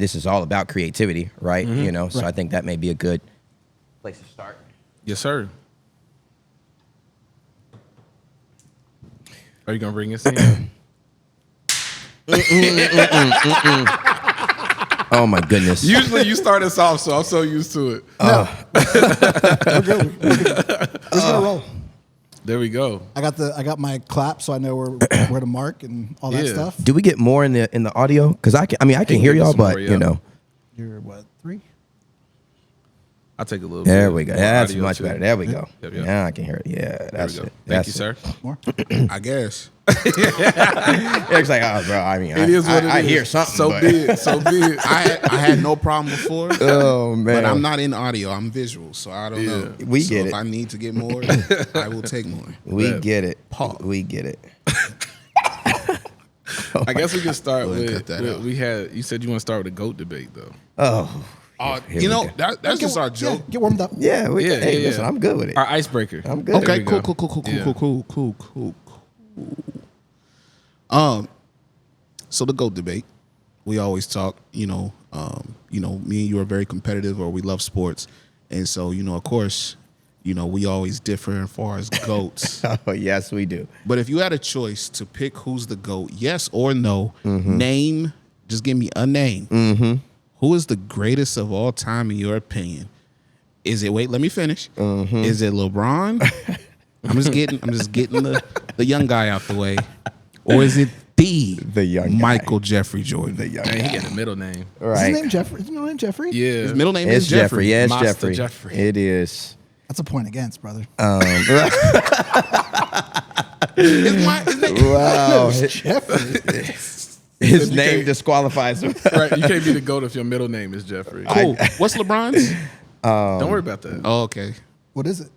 this is all about creativity, right? You know, so I think that may be a good place to start. Yes, sir. Are you gonna bring us in? Oh my goodness. Usually you start us off, so I'm so used to it. We're good. It's gonna roll. There we go. I got my clap, so I know where to mark and all that Yeah. stuff. Do we get more in the audio? Because I can hear give y'all, us some but more, yeah. you know. You're what, 3? I'll take a little There bit we go. more That's audio, much too. better. There we go. Yep. Now I can hear it. Yeah, There that's we go. it. Thank That's you, sir. More? I guess. It's like, oh, bro. I mean, It is what it is. I hear something. So but- big, so big. I had no problem before. Oh man. But I'm not in audio. I'm visual, so I don't know. We so get if it. I need to get more, I will take more. We Bad. get it. Paul. We get it. I guess we can start Go ahead and with, cut that out. we had. You said you want to start with the GOAT debate, though. Oh. Here You we know, go. that's just our joke. Get warmed up. Yeah. Yeah, hey, yeah, listen, yeah. I'm good with it. Our icebreaker. I'm good. Okay, we cool, go. cool, cool, cool, Yeah. cool, cool, cool, cool. So the GOAT debate, we always talk. Me and you are very competitive, or we love sports, and so of course, we always differ as far as goats. Oh yes, we do. But if you had a choice to pick who's the GOAT, yes or no, name, just give me a name. Who is the greatest of all time in your opinion? Is it, wait, let me finish. Is it LeBron? I'm just getting the young guy out the way. Or is it the young guy. Michael Jeffrey Jordan? The young Man, he guy. got a middle name. Is Right. his name Jeffrey? Is his name Jeffrey? Yeah. His middle name It's is Jeffrey. Yeah, it's Master Jeffrey. Jeffrey. It is. That's a point against, brother. His name, Wow. Jeffrey. His name disqualifies him. Right. You can't be the GOAT if your middle name is Jeffrey. cool. What's LeBron's? Don't worry about that. Oh, okay. What is it?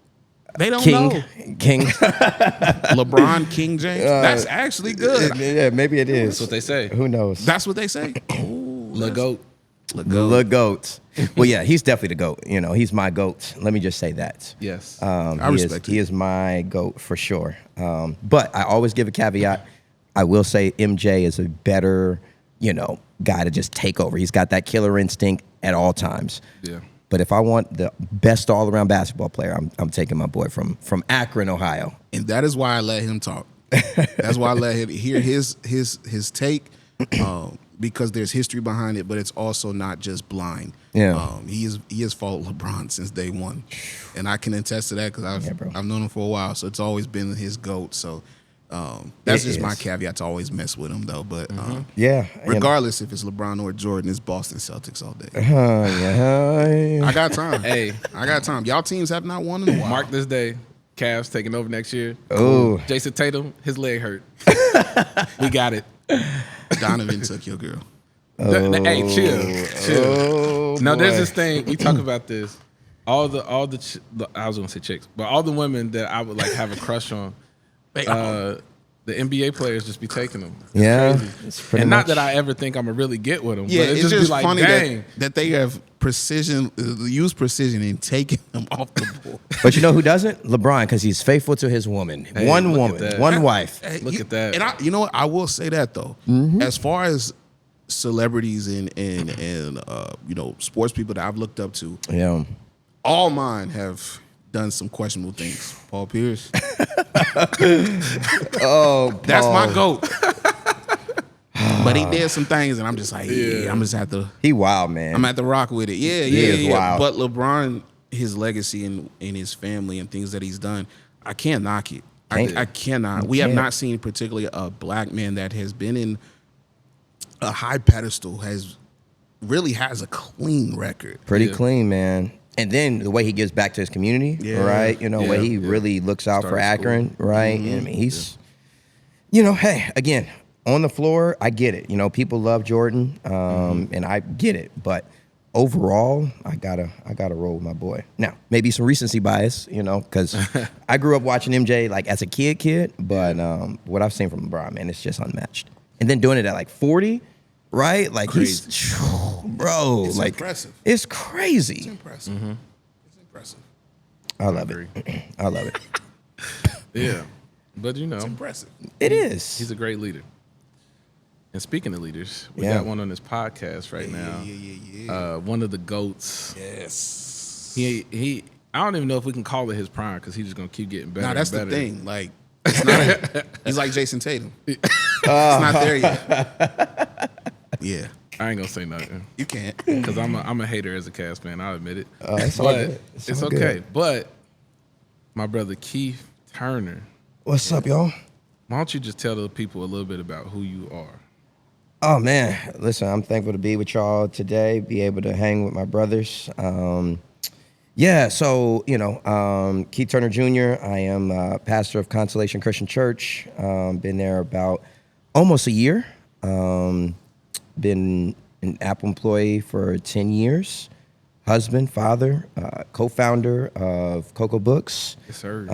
They don't know. King. LeBron King James. That's actually good. Yeah, maybe it is. That's what they say. Who knows? That's what they say. Le GOAT. The GOAT. Well, yeah, he's definitely the GOAT. He's my GOAT. Let me just say that. Yes. I respect it. He is my GOAT for sure. But I always give a caveat. I will say MJ is a better, guy to just take over. He's got that killer instinct at all times. Yeah. But if I want the best all-around basketball player, I'm taking my boy from Akron, Ohio. And that is why I let him talk. That's why I let him hear his take, because there's history behind it, but it's also not just blind. Yeah. He has followed LeBron since day one, and I can attest to that because bro. I've known him for a while, so it's always been his GOAT. So that's It just my is. caveat to always mess with him though. But Yeah. regardless if it's LeBron or Jordan, it's Boston Celtics all day. Yeah. I got time. Hey. I got time. Y'all teams have not won in a while. Mark this day. Cavs taking over next year. Oh. Jason Tatum, his leg hurt. We got it. Donovan took your girl. Hey, chill. Oh, Now there's boy. this thing we talk about this. I was gonna say chicks, but all the women that I would like have a crush on, the NBA players just be taking them. It's Yeah, crazy. it's pretty And much- not that I ever think I'm gonna really get with them. Yeah, but it's just just be like, funny dang. that they have use precision in taking them off the board. But you know who doesn't? LeBron, because he's faithful to his woman. Hey, One look at woman, that. one wife. Look at that. And you know what? I will say that though, as far as celebrities and sports people that I've looked up to, Yeah. all mine have done some questionable things. Paul Pierce, Oh, that's my Paul. GOAT. But he did some things, and I'm just like, yeah, I'm just have to. He wild, man. I'm at the rock with it. Yeah, He is wild. But LeBron, his legacy and his family and things that he's done, I can't knock it. I cannot. We have can't. not seen particularly a black man that has been in a high pedestal really has a clean record. Pretty Yeah. clean, man. And then the way he gives back to his community, right? Way he really looks out for Started Akron, right? I mean, he's, hey, again, on the floor, I get it. People love Jordan, and I get it. But overall, I gotta roll with my boy. Now, maybe some recency bias, because I grew up watching MJ like as a kid, but what I've seen from LeBron, man, it's just unmatched. And then doing it at like 40, right? Like he's, bro, It's like impressive. it's crazy. It's impressive. It's impressive. I love it. I love it. Yeah. But It's impressive. It is. he's a great leader. And speaking of leaders, we Yeah. got one on this podcast right now. Yeah. One of the GOATs. Yes. He. I don't even know if we can call it his prime because he's just gonna keep getting better. Nah, that's and the better. thing. Like, it's not. He's like Jason Tatum. It's not there yet. Yeah, I ain't gonna say nothing you can't. because I'm a hater as a Cavs fan. I'll admit it. It's all but good. it's all okay. good. But my brother Keith Turner, What's up, y'all? why don't you just tell the people a little bit about who you are? Oh man, listen, I'm thankful to be with y'all today, be able to hang with my brothers. Yeah, so Keith Turner Jr. I am pastor of Consolation Christian Church. Been there about almost a year. Been an Apple employee for 10 years. Husband, father, co-founder of Cocoa Books. Yes, sir.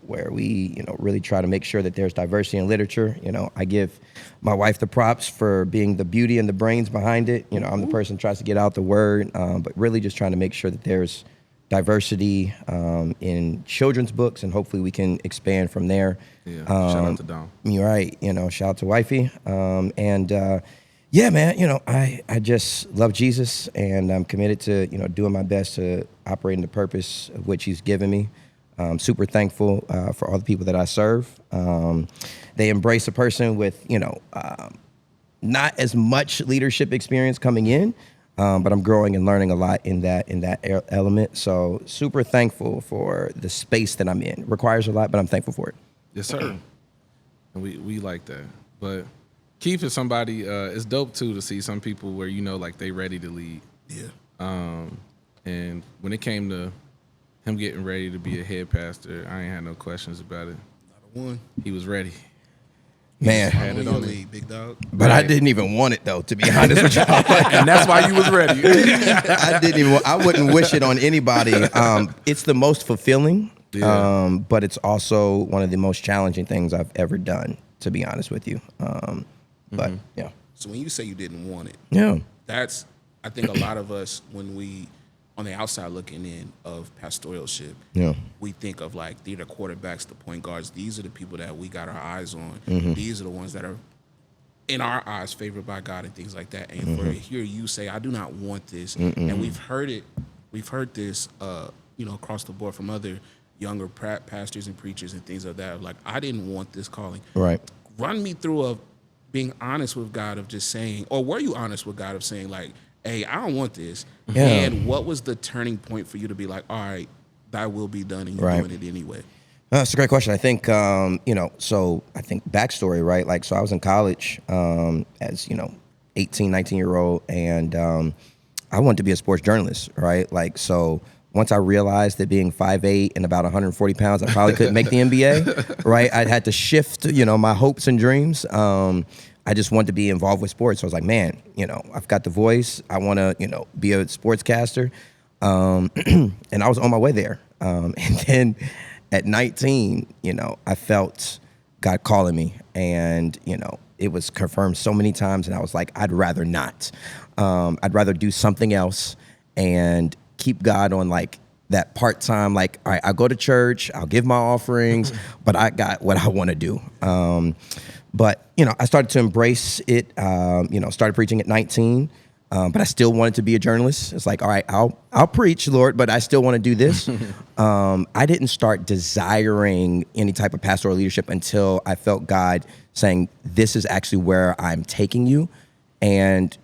Where we, really try to make sure that there's diversity in literature. I give my wife the props for being the beauty and the brains behind it. I'm the person who tries to get out the word, but really just trying to make sure that there's diversity in children's books, and hopefully we can expand from there. Yeah. Shout out to Dom. You're right. Shout out to wifey. Yeah, man, I just love Jesus, and I'm committed to, doing my best to operate in the purpose of which he's given me. I'm super thankful for all the people that I serve. They embrace a person with, not as much leadership experience coming in, but I'm growing and learning a lot in that element. So super thankful for the space that I'm in. Requires a lot, but I'm thankful for it. Yes, sir. And we like that. But Keith is somebody, it's dope too to see some people where like they ready to lead. Yeah. And when it came to him getting ready to be a head pastor, I ain't had no questions about it. Not a one. He was ready. Man, Had it Your on him. league, big dog. but I Right. didn't even want it though, to be honest with y'all. And that's why you was ready. I didn't even. I wouldn't wish it on anybody. It's the most fulfilling, Yeah. but it's also one of the most challenging things I've ever done. To be honest with you, but yeah, So when you say you didn't want it, yeah, that's, I think a lot of us, when we on the outside looking in of pastoralship, yeah, we think of like these are quarterbacks, the point guards. These are the people that we got our eyes on. Mm-hmm. These are the ones that are in our eyes favored by God and things like that. And for hear you say, I do not want this, and we've heard it. We've heard this, across the board from other younger pastors and preachers and things like that. Like, I didn't want this calling. right. Run me through of being honest with God, of just saying, or were you honest with God of saying like, hey, I don't want this. Yeah. And what was the turning point for you to be like, all right, thy will be done, and you're Right. doing it anyway? That's a great question. I think, so I think backstory, right? Like, so I was in college as, 18, 19-year-old, and I wanted to be a sports journalist, right? Like, so once I realized that being 5'8" and about 140 pounds, I probably couldn't make the NBA, right? I had to shift, my hopes and dreams. I just wanted to be involved with sports. So I was like, man, I've got the voice. I want to, be a sportscaster. And I was on my way there. And then at 19, I felt God calling me, and, it was confirmed so many times. And I was like, I'd rather not. I'd rather do something else and keep God on like that part-time, like, all right, I'll go to church, I'll give my offerings, but I got what I want to do. But, I started to embrace it, started preaching at 19, but I still wanted to be a journalist. It's like, all right, I'll preach, Lord, but I still want to do this. I didn't start desiring any type of pastoral leadership until I felt God saying, this is actually where I'm taking you. And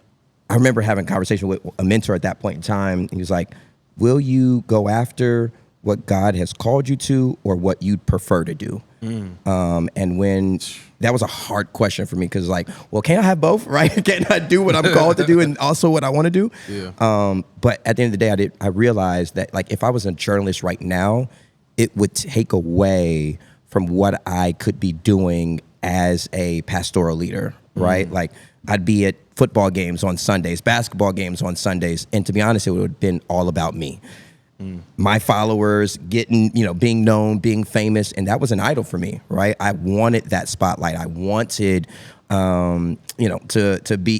I remember having a conversation with a mentor at that point in time. He was like, will you go after what God has called you to, or what you'd prefer to do? And when that was a hard question for me, because like, well, can't I have both, right? Can't I do what I'm called to do and also what I want to do? Yeah. But at the end of the day, I realized that like, if I was a journalist right now, it would take away from what I could be doing as a pastoral leader, right? Like, I'd be at football games on Sundays, basketball games on Sundays, and to be honest, it would have been all about me. My followers getting, being known, being famous, and that was an idol for me, right? I wanted that spotlight. I wanted, to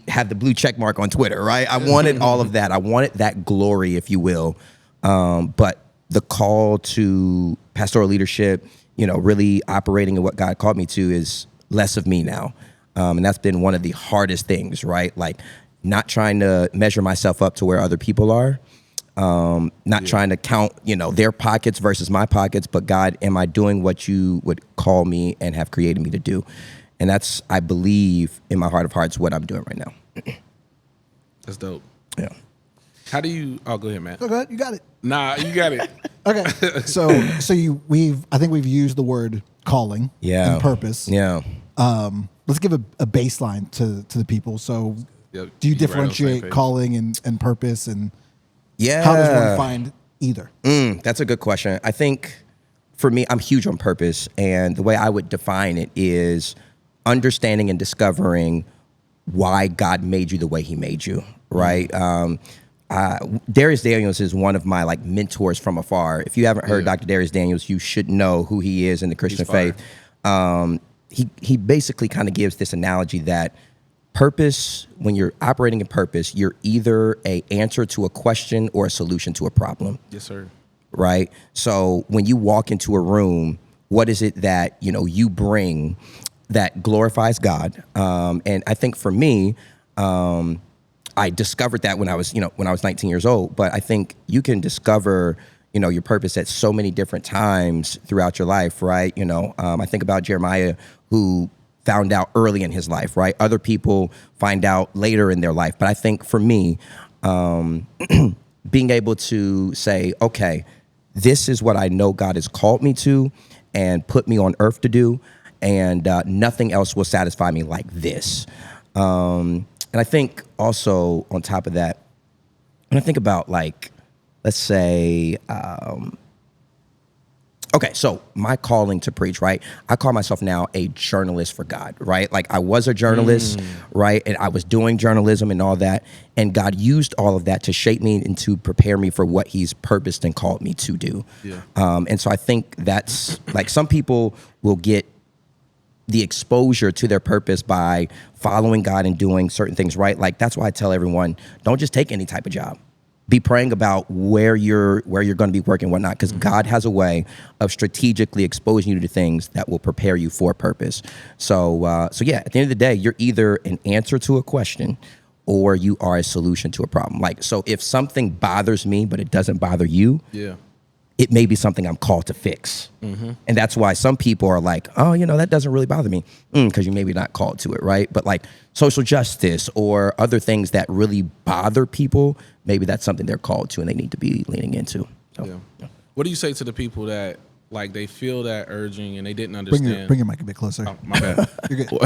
have the blue check mark on Twitter, right? I wanted all of that. I wanted that glory, if you will. But the call to pastoral leadership, really operating in what God called me to, is less of me now. And that's been one of the hardest things, right? Like not trying to measure myself up to where other people are. Not trying to count, their pockets versus my pockets, but God, am I doing what you would call me and have created me to do? And that's, I believe in my heart of hearts, what I'm doing right now. That's dope. Yeah. How do you? Oh, go ahead, man. Oh, go ahead. You got it. Nah, you got it. Okay. So I think we've used the word calling Yeah. and purpose. Yeah. Let's give a baseline to the people. So Yep, do you you right on the same differentiate page. calling and purpose, and Yeah. how does one find either? That's a good question. I think for me, I'm huge on purpose. And the way I would define it is understanding and discovering why God made you the way he made you, right? Darius Daniels is one of my like mentors from afar. If you haven't heard Dr. Darius Daniels, you should know who he is in the Christian fire. faith. He basically kind of gives this analogy that purpose, when you're operating in purpose, you're either a answer to a question or a solution to a problem. Yes, sir. Right? So when you walk into a room, what is it that, you bring that glorifies God? And I think for me, I discovered that when I was 19 years old, but I think you can discover, your purpose at so many different times throughout your life, right? I think about Jeremiah, who found out early in his life, right? Other people find out later in their life. But I think for me, being able to say, okay, this is what I know God has called me to and put me on earth to do, and nothing else will satisfy me like this. And I think also on top of that, when I think about like, let's say, okay, so my calling to preach, right? I call myself now a journalist for God, right? Like I was a journalist, right? And I was doing journalism and all that. And God used all of that to shape me and to prepare me for what he's purposed and called me to do. Yeah. And so I think that's like some people will get the exposure to their purpose by following God and doing certain things, right? Like that's why I tell everyone, don't just take any type of job. Be praying about where you're going to be working and whatnot, because God has a way of strategically exposing you to things that will prepare you for purpose. So yeah, at the end of the day, you're either an answer to a question or you are a solution to a problem. Like, so if something bothers me, but it doesn't bother you, Yeah. it may be something I'm called to fix. And that's why some people are like, oh, that doesn't really bother me, because you maybe not called to it, right? But like social justice or other things that really bother people, maybe that's something they're called to and they need to be leaning into. So, Yeah. What do you say to the people that like they feel that urging and they didn't Bring understand? your mic a bit closer. Oh, my bad. You're good.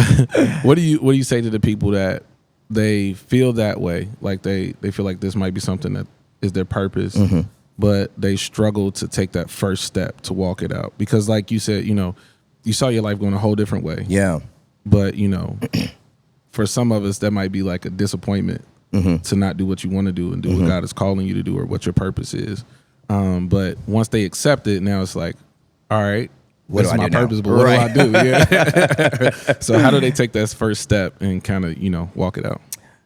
What do you say to the people that they feel that way? Like they feel like this might be something that is their purpose, but they struggle to take that first step to walk it out. Because like you said, you saw your life going a whole different way. yeah. But, for some of us, that might be like a disappointment to not do what you want to do and do what God is calling you to do or what your purpose is. But once they accept it, now it's like, all right, What this do is I my do now? purpose, but what do I do? Yeah. So how do they take that first step and kind of, walk it out?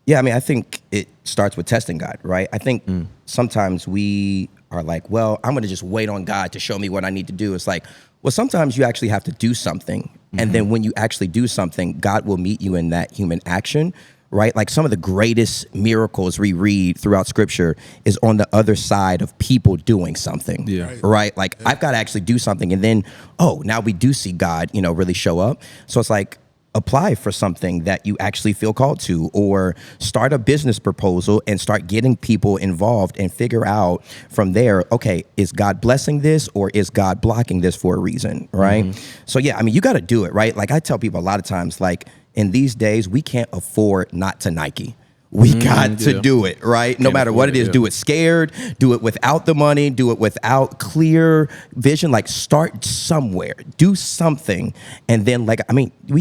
Yeah, I mean, I think it starts with testing God, right? I think sometimes we are like, well, I'm going to just wait on God to show me what I need to do. It's like, well, sometimes you actually have to do something. And then when you actually do something, God will meet you in that human action, right? Like some of the greatest miracles we read throughout scripture is on the other side of people doing something, Yeah. right? Like I've got to actually do something. And then, now we do see God, really show up. So it's like, apply for something that you actually feel called to, or start a business proposal and start getting people involved and figure out from there, okay, is God blessing this or is God blocking this for a reason, right? So yeah, I mean, you got to do it, right? Like I tell people a lot of times, like in these days, we can't afford not to Nike. We got to yeah. do it, right? No Can't matter afford what it it, is, yeah. do it scared, do it without the money, do it without clear vision. Like start somewhere, do something. And then I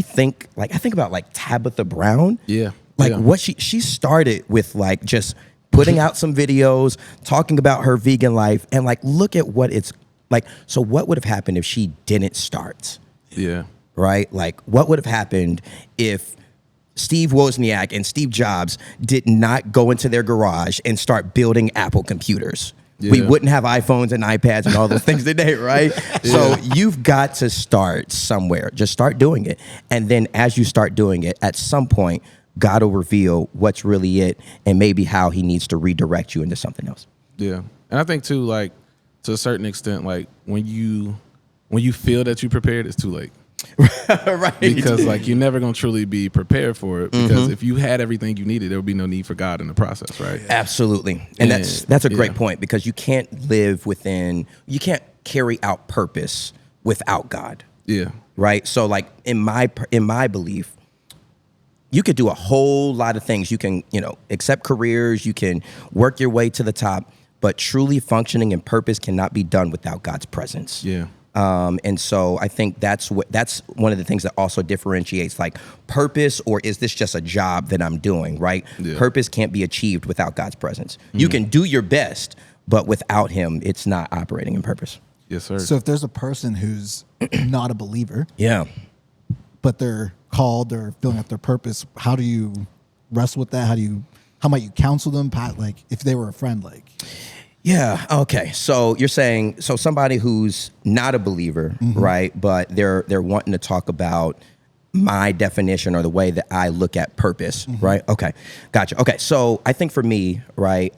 think about like Tabitha Brown. Yeah. Like Yeah. what she started with like just putting out some videos, talking about her vegan life, and like look at what it's like. So what would have happened if she didn't start? Yeah. Right? Like what would have happened if Steve Wozniak and Steve Jobs did not go into their garage and start building Apple computers, we wouldn't have iPhones and iPads and all those things today, right? So you've got to start somewhere. Just start doing it. And then as you start doing it, at some point, God will reveal what's really it and maybe how he needs to redirect you into something else. Yeah. And I think too, like, to a certain extent, like when you feel that you prepared, it's too late. Right. Because like you're never gonna truly be prepared for it. Because if you had everything you needed, there would be no need for God in the process, right? Absolutely. And that's a great yeah. point, because you can't you can't carry out purpose without God. Yeah. Right? So like in my belief, you could do a whole lot of things. You can, accept careers, you can work your way to the top, but truly functioning in purpose cannot be done without God's presence. Yeah. And so I think that's one of the things that also differentiates like purpose, or is this just a job that I'm doing, right? Yeah. Purpose can't be achieved without God's presence. You can do your best, but without him, it's not operating in purpose. Yes, sir. So if there's a person who's not a believer, Yeah. but they're called, they're filling out their purpose, how do you wrestle with that? How might you counsel them, Pat? Like if they were a friend, like. Yeah. Okay. So you're saying, somebody who's not a believer, right? But they're wanting to talk about my definition or the way that I look at purpose, right? Okay. Gotcha. Okay. So I think for me, right,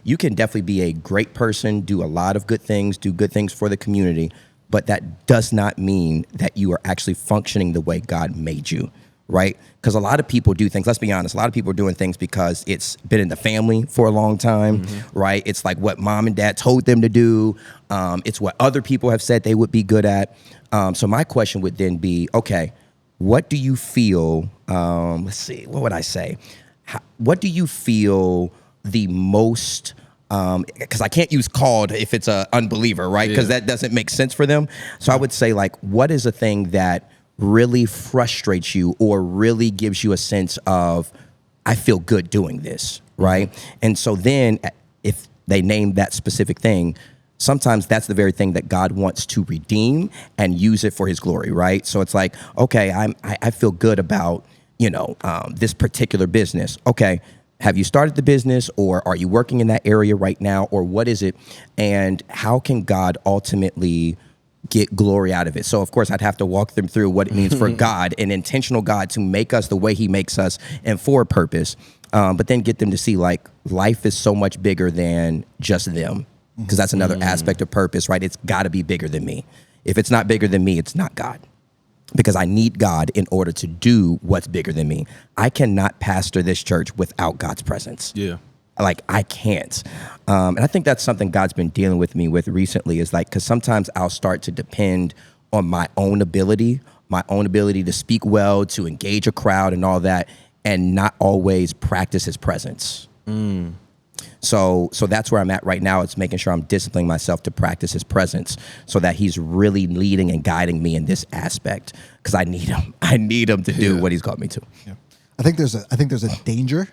you can definitely be a great person, do a lot of good things, do good things for the community, but that does not mean that you are actually functioning the way God made you. Right? Because a lot of people do things, let's be honest, a lot of people are doing things because it's been in the family for a long time, right? It's like what mom and dad told them to do. It's what other people have said they would be good at. So my question would then be, okay, what do you feel, let's see, what would I say? What do you feel the most, because I can't use called if it's an unbeliever, right? Because that doesn't make sense for them. So I would say like, what is a thing that really frustrates you or really gives you a sense of, I feel good doing this, right? And so then if they name that specific thing, sometimes that's the very thing that God wants to redeem and use it for his glory, right? So it's like, okay, I feel good about, this particular business. Okay, have you started the business, or are you working in that area right now, or what is it? And how can God ultimately get glory out of it? So of course I'd have to walk them through what it means for God, an intentional God, to make us the way he makes us and for a purpose, but then get them to see like life is so much bigger than just them, because that's another aspect of purpose, right? It's got to be bigger than me. If it's not bigger than me, it's not God, because I need God in order to do what's bigger than me. I cannot pastor this church without God's presence. Yeah. Like I can't. And I think that's something God's been dealing with me with recently, is like, because sometimes I'll start to depend on my own ability to speak well, to engage a crowd and all that, and not always practice his presence. So that's where I'm at right now. It's making sure I'm disciplining myself to practice his presence so that he's really leading and guiding me in this aspect, because I need him. I need him to do what he's called me to. Yeah. I think there's a danger.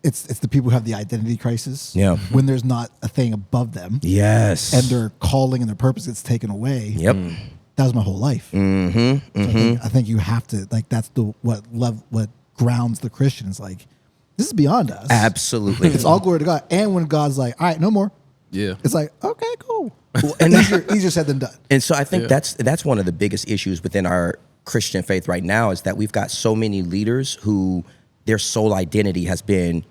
It's the people who have the identity crisis. Yeah. When there's not a thing above them. Yes. And their calling and their purpose gets taken away. Yep. That was my whole life. So I think you have to, like, that's what grounds the Christians. Like, this is beyond us. Absolutely. It's all glory to God. And when God's like, all right, no more. Yeah. It's like, okay, cool. And easier said than done. And so I think that's one of the biggest issues within our Christian faith right now, is that we've got so many leaders who their sole identity has been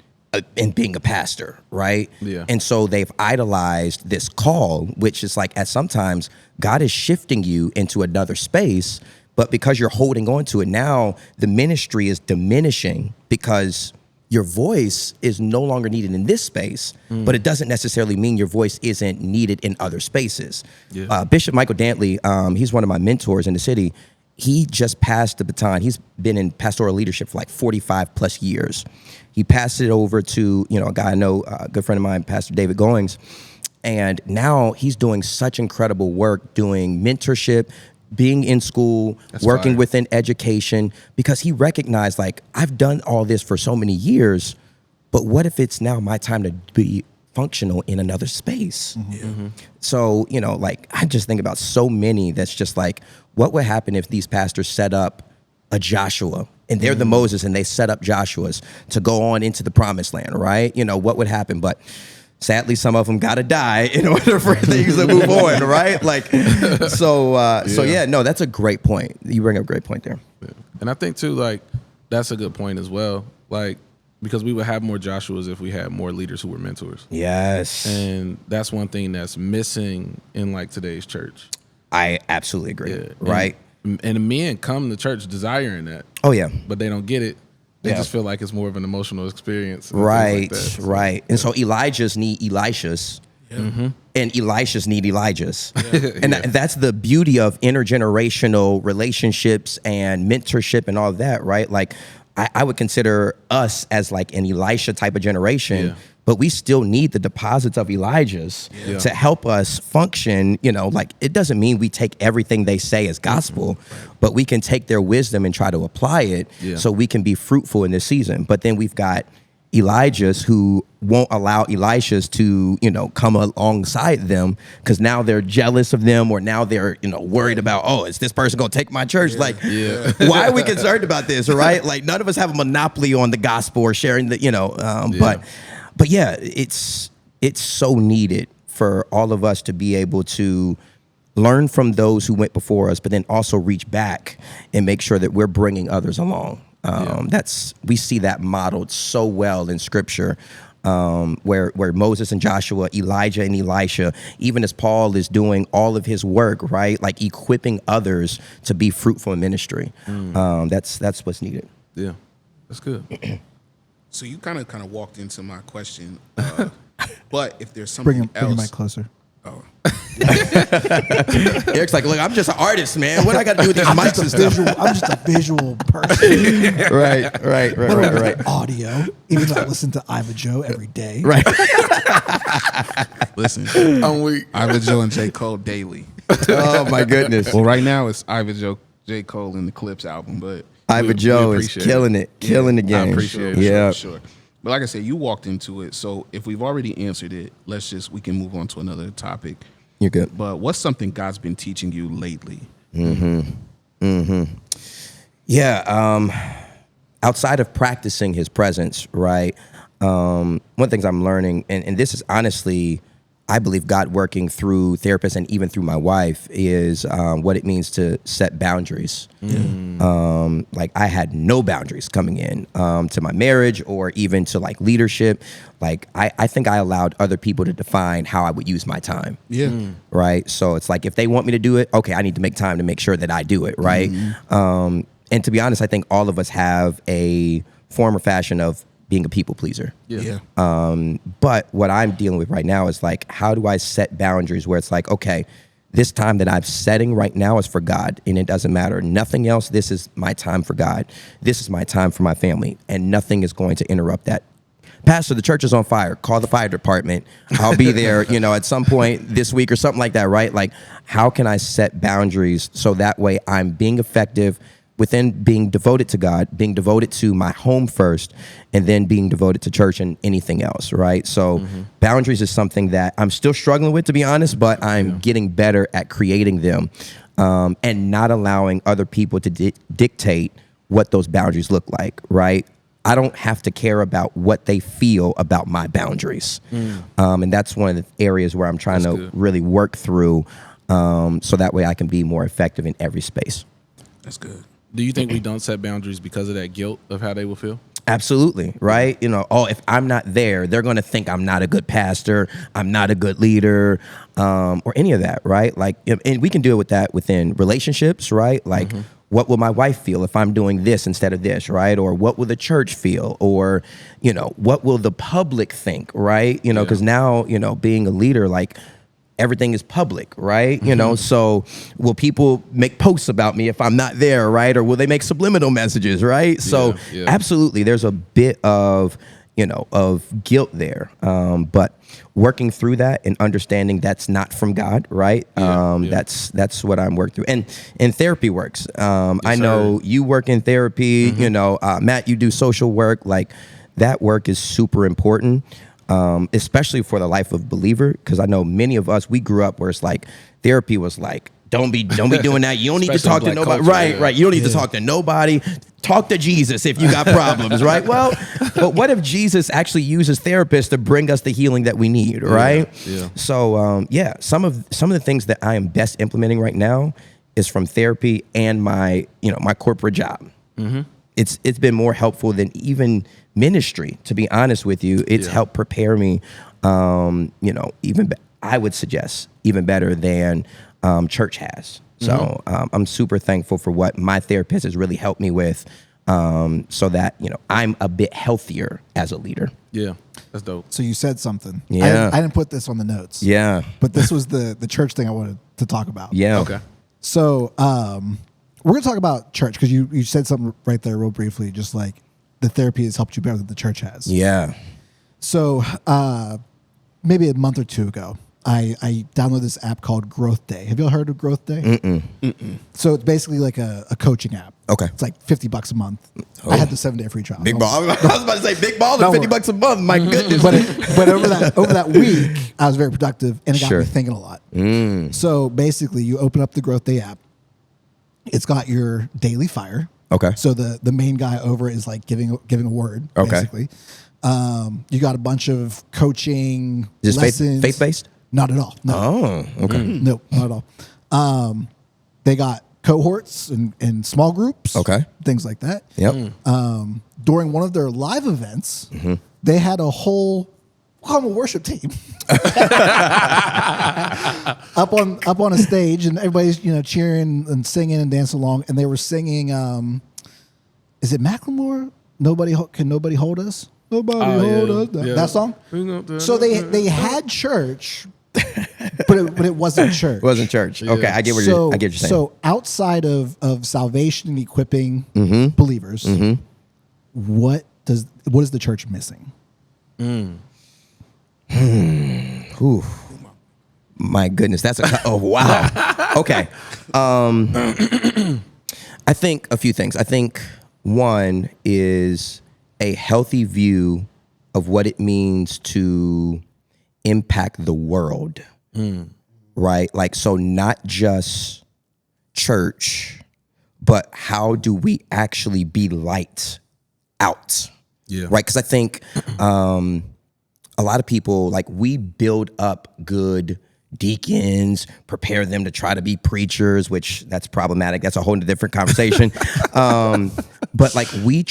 in being a pastor, right? Yeah. And so they've idolized this call, which is like, at sometimes God is shifting you into another space, but because you're holding on to it now, the ministry is diminishing because your voice is no longer needed in this space, but it doesn't necessarily mean your voice isn't needed in other spaces. Yeah. Bishop Michael Dantley, he's one of my mentors in the city. He just passed the baton. He's been in pastoral leadership for like 45 plus years. He passed it over to, a guy I know, a good friend of mine, Pastor David Goings. And now he's doing such incredible work, doing mentorship, being in school, working fire. within education, because he recognized, like, I've done all this for so many years, but what if it's now my time to be functional in another space? So, like, I just think about so many that's just like, what would happen if these pastors set up a Joshua, and they're the Moses, and they set up Joshua's to go on into the promised land, right? What would happen? But sadly, some of them got to die in order for things to move on, right? Like, so yeah, no, that's a great point. You bring up a great point there. Yeah. And I think too, like, that's a good point as well. Like, because we would have more Joshuas if we had more leaders who were mentors. Yes. And that's one thing that's missing in like today's church. I absolutely agree. Yeah. Right. And men come to church desiring that. Oh, yeah. But they don't get it. They Yeah. just feel like it's more of an emotional experience. And Right, things like that. right. And so Elijahs need Elishas, and Elishas need Elijahs. And that's the beauty of intergenerational relationships and mentorship and all of that, right? Like, I would consider us as like an Elisha type of generation, Yeah. but we still need the deposits of Elijahs Yeah. to help us function. You know, like, it doesn't mean we take everything they say as gospel, but we can take their wisdom and try to apply it Yeah. so we can be fruitful in this season. But then we've got Elijahs who won't allow Elishas to, you know, come alongside them because now they're jealous of them, or now they're, you know, worried about, oh, is this person going to take my church? Like, why are we concerned about this? Right? Like, none of us have a monopoly on the gospel or sharing the, you know, but yeah, it's so needed for all of us to be able to learn from those who went before us, but then also reach back and make sure that we're bringing others along. We see that modeled so well in Scripture, where Moses and Joshua, Elijah and Elisha, even as Paul is doing all of his work, right, like equipping others to be fruitful in ministry. That's what's needed. Yeah. That's good. So you kind of walked into my question, but if there's something Bring your else, mic closer. Eric's like, look, I'm just an artist, man. What I got to do with these mics and stuff? I'm just a visual person. Right. Audio, even though I listen to Iva Joe every day. Right. listen, I'm weak. Iva Joe and J. Cole daily. Oh my goodness. Well, right now it's Iva Joe, J. Cole, and the Clips album, but Iva Joe is killing it, killing the game. I appreciate it. Yeah. Sure. But like I said, you walked into it. So if we've already answered it, we can move on to another topic. You're good. But what's something God's been teaching you lately? Yeah. Outside of practicing his presence, right? One of the things I'm learning, and this is honestly, I believe God working through therapists and even through my wife, is what it means to set boundaries. Like, I had no boundaries coming in to my marriage or even to like leadership. Like, I think I allowed other people to define how I would use my time. Yeah. Right. So it's like, if they want me to do it, okay, I need to make time to make sure that I do it. Right. And to be honest, I think all of us have a form or fashion of being a people pleaser. Yeah. But what I'm dealing with right now is like, how do I set boundaries where it's like, okay, this time that I'm setting right now is for God, and it doesn't matter. Nothing else. This is my time for God. This is my time for my family, and nothing is going to interrupt that. Pastor, the church is on fire. Call the fire department. I'll be there, you know, at some point this week or something like that, right? Like, how can I set boundaries so that way I'm being effective within being devoted to God, being devoted to my home first, and then being devoted to church and anything else, right? So boundaries is something that I'm still struggling with, to be honest, but I'm getting better at creating them, and not allowing other people to dictate what those boundaries look like, right? I don't have to care about what they feel about my boundaries. And that's one of the areas where I'm trying to really work through, so that way I can be more effective in every space. That's good. Do you think we don't set boundaries because of that guilt of how they will feel? Absolutely, right? You know, oh, if I'm not there, they're going to think I'm not a good pastor, I'm not a good leader, or any of that, right? Like, and we can deal with that within relationships, right? Like, what will my wife feel if I'm doing this instead of this, right? Or what will the church feel? Or, you know, what will the public think, right? You know, because now, you know, being a leader, like, everything is public, right? You know, so will people make posts about me if I'm not there, right? Or will they make subliminal messages, right? So absolutely, there's a bit of, you know, of guilt there. But working through that and understanding that's not from God, right? That's what I'm working through. And therapy works. I know you work in therapy, you know, Matt, you do social work. Like, that work is super important. Especially for the life of a believer, because I know many of us, we grew up where it's like therapy was like, don't be doing that. You don't need to talk to nobody. Culture, Right. You don't need to talk to nobody. talk to Jesus if you got problems, right? Well, but what if Jesus actually uses therapists to bring us the healing that we need, right? Yeah. So some of the things that I am best implementing right now is from therapy and my corporate job. It's been more helpful than even ministry, to be honest with you. It's helped prepare me, I would suggest even better than church has. So I'm super thankful for what my therapist has really helped me with, so that I'm a bit healthier as a leader. Yeah, that's dope. So you said something. Yeah. I didn't put this on the notes. Yeah. But this was the church thing I wanted to talk about. Yeah. Okay. So we're going to talk about church because you said something right there real briefly, just like the therapy has helped you better than the church has. Yeah. So maybe a month or two ago, I downloaded this app called Growth Day. Have you all heard of Growth Day? Mm-mm. So it's basically like a coaching app. Okay. It's like $50 a month. I had the 7-day free trial. Big ball. I was about to say big balls Don't and $50 worry. a month. My goodness. But over that week, I was very productive, and it got Sure. me thinking a lot. So basically, you open up the Growth Day app. It's got your daily fire. Okay. So the main guy over it is like giving a word. Okay. Basically, you got a bunch of coaching Is this lessons. faith based? Not at all. No. Oh, okay. Nope, not at all. They got cohorts and small groups. Okay. Things like that. Yep. During one of their live events, they had a whole worship team up on a stage, and everybody's cheering and singing and dancing along, and they were singing. Is it Macklemore? Can nobody hold us? Nobody hold us. That song. So they had church, but it wasn't church. It wasn't church. Okay, I get what you're saying. So outside of salvation and equipping believers, what is the church missing? Ooh. My goodness, that's oh wow. Okay. I think a few things. I think one is a healthy view of what it means to impact the world. Right? Like, so not just church, but how do we actually be light out? Yeah. Right? Because I think a lot of people, like, we build up good deacons, prepare them to try to be preachers, which that's problematic. That's a whole different conversation. But like, we've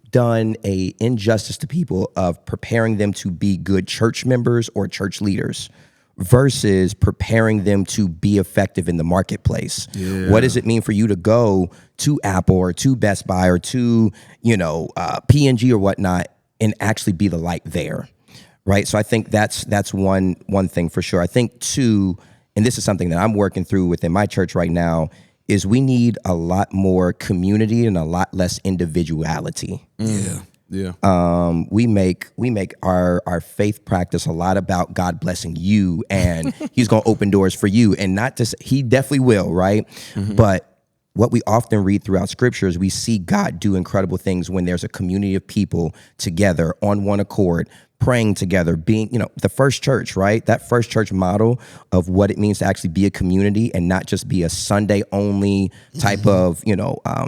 done a injustice to people of preparing them to be good church members or church leaders versus preparing them to be effective in the marketplace. Yeah. What does it mean for you to go to Apple or to Best Buy or to, P&G or whatnot and actually be the light there? Right. So I think that's one thing for sure. I think two, and this is something that I'm working through within my church right now, is we need a lot more community and a lot less individuality. Yeah. We make our faith practice a lot about God blessing you and he's going to open doors for you, and not just, he definitely will. Right. But what we often read throughout scripture is we see God do incredible things when there's a community of people together on one accord, praying together, being, the first church, right? That first church model of what it means to actually be a community and not just be a Sunday only type of,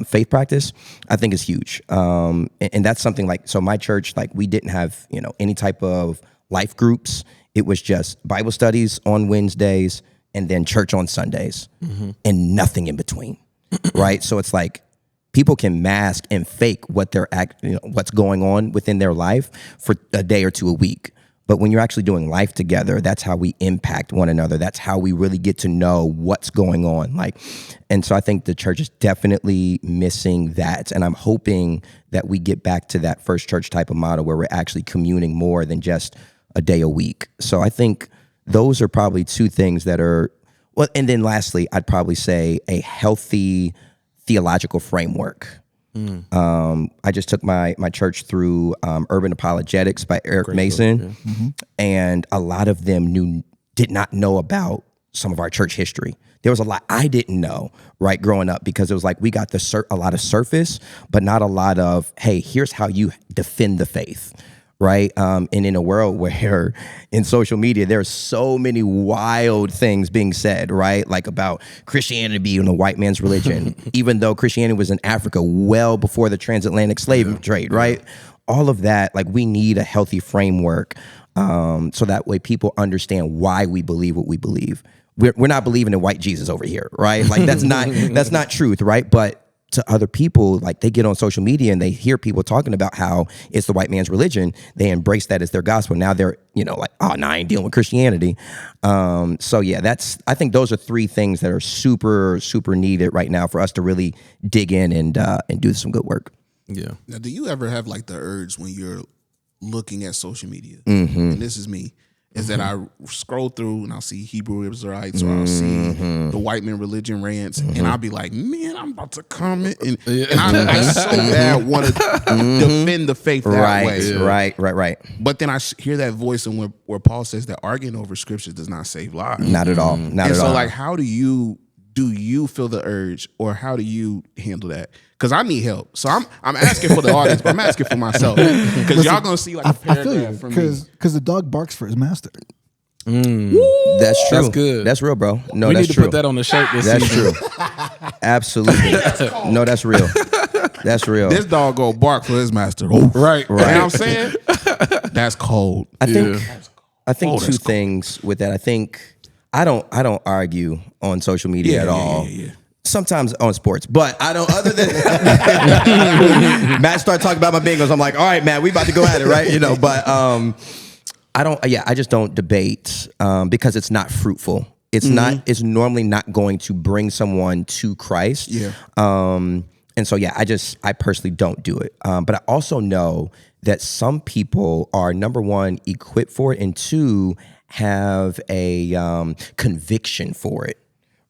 faith practice, I think is huge. And that's something like, so my church, like, we didn't have, any type of life groups. It was just Bible studies on Wednesdays and then church on Sundays and nothing in between. Right. So it's like people can mask and fake what they're what's going on within their life for a day or two a week. But when you're actually doing life together, that's how we impact one another. That's how we really get to know what's going on. And so I think the church is definitely missing that. And I'm hoping that we get back to that first church type of model where we're actually communing more than just a day a week. So I think those are probably two things that are, well, and then lastly, I'd probably say a healthy theological framework. I just took my church through Urban Apologetics by Eric Mason, and a lot of them did not know about some of our church history. There was a lot I didn't know, right, growing up, because it was like we got a lot of surface, but not a lot of, hey, here's how you defend the faith. right? And in a world where in social media, there's so many wild things being said, right? Like about Christianity being a white man's religion, even though Christianity was in Africa well before the transatlantic slave trade, right? All of that, like we need a healthy framework so that way people understand why we believe what we believe. We're not believing in white Jesus over here, right? Like that's not truth, right? But to other people, like they get on social media and they hear people talking about how it's the white man's religion. They embrace that as their gospel. Now they're, like, oh, no, I ain't dealing with Christianity. So yeah, I think those are three things that are super, super needed right now for us to really dig in and do some good work. Yeah. Now, do you ever have like the urge when you're looking at social media? And this is me. Is that I scroll through and I'll see Hebrew Israelites or I'll see the white man religion rants and I'll be like, man, I'm about to comment. And I so bad want to defend the faith that way. Right. But then I hear that voice and where Paul says that arguing over scripture does not save lives. Not at all. Not and at so all. like, how do you feel the urge or how do you handle that? Because I need help. So I'm asking for the audience, but I'm asking for myself. Because y'all going to see like a I feel paragraph you from me. because the dog barks for his master. That's true. That's good. That's real, bro. No, We that's need to true. put that on the shirt this That's season. true. Absolutely. No, that's real. That's real. This dog go bark for his master. Right. You know what I'm saying? That's cold. I think Oh, two that's cool. things with that. I think I don't argue on social media at all. Yeah. Sometimes on sports, but I don't. Other than Matt started talking about my Bengals, I'm like, all right, Matt, we about to go at it, right? But I don't. Yeah, I just don't debate because it's not fruitful. It's not. It's normally not going to bring someone to Christ. Yeah. And so yeah, I personally don't do it. But I also know that some people are, number one, equipped for it, and two, have a conviction for it.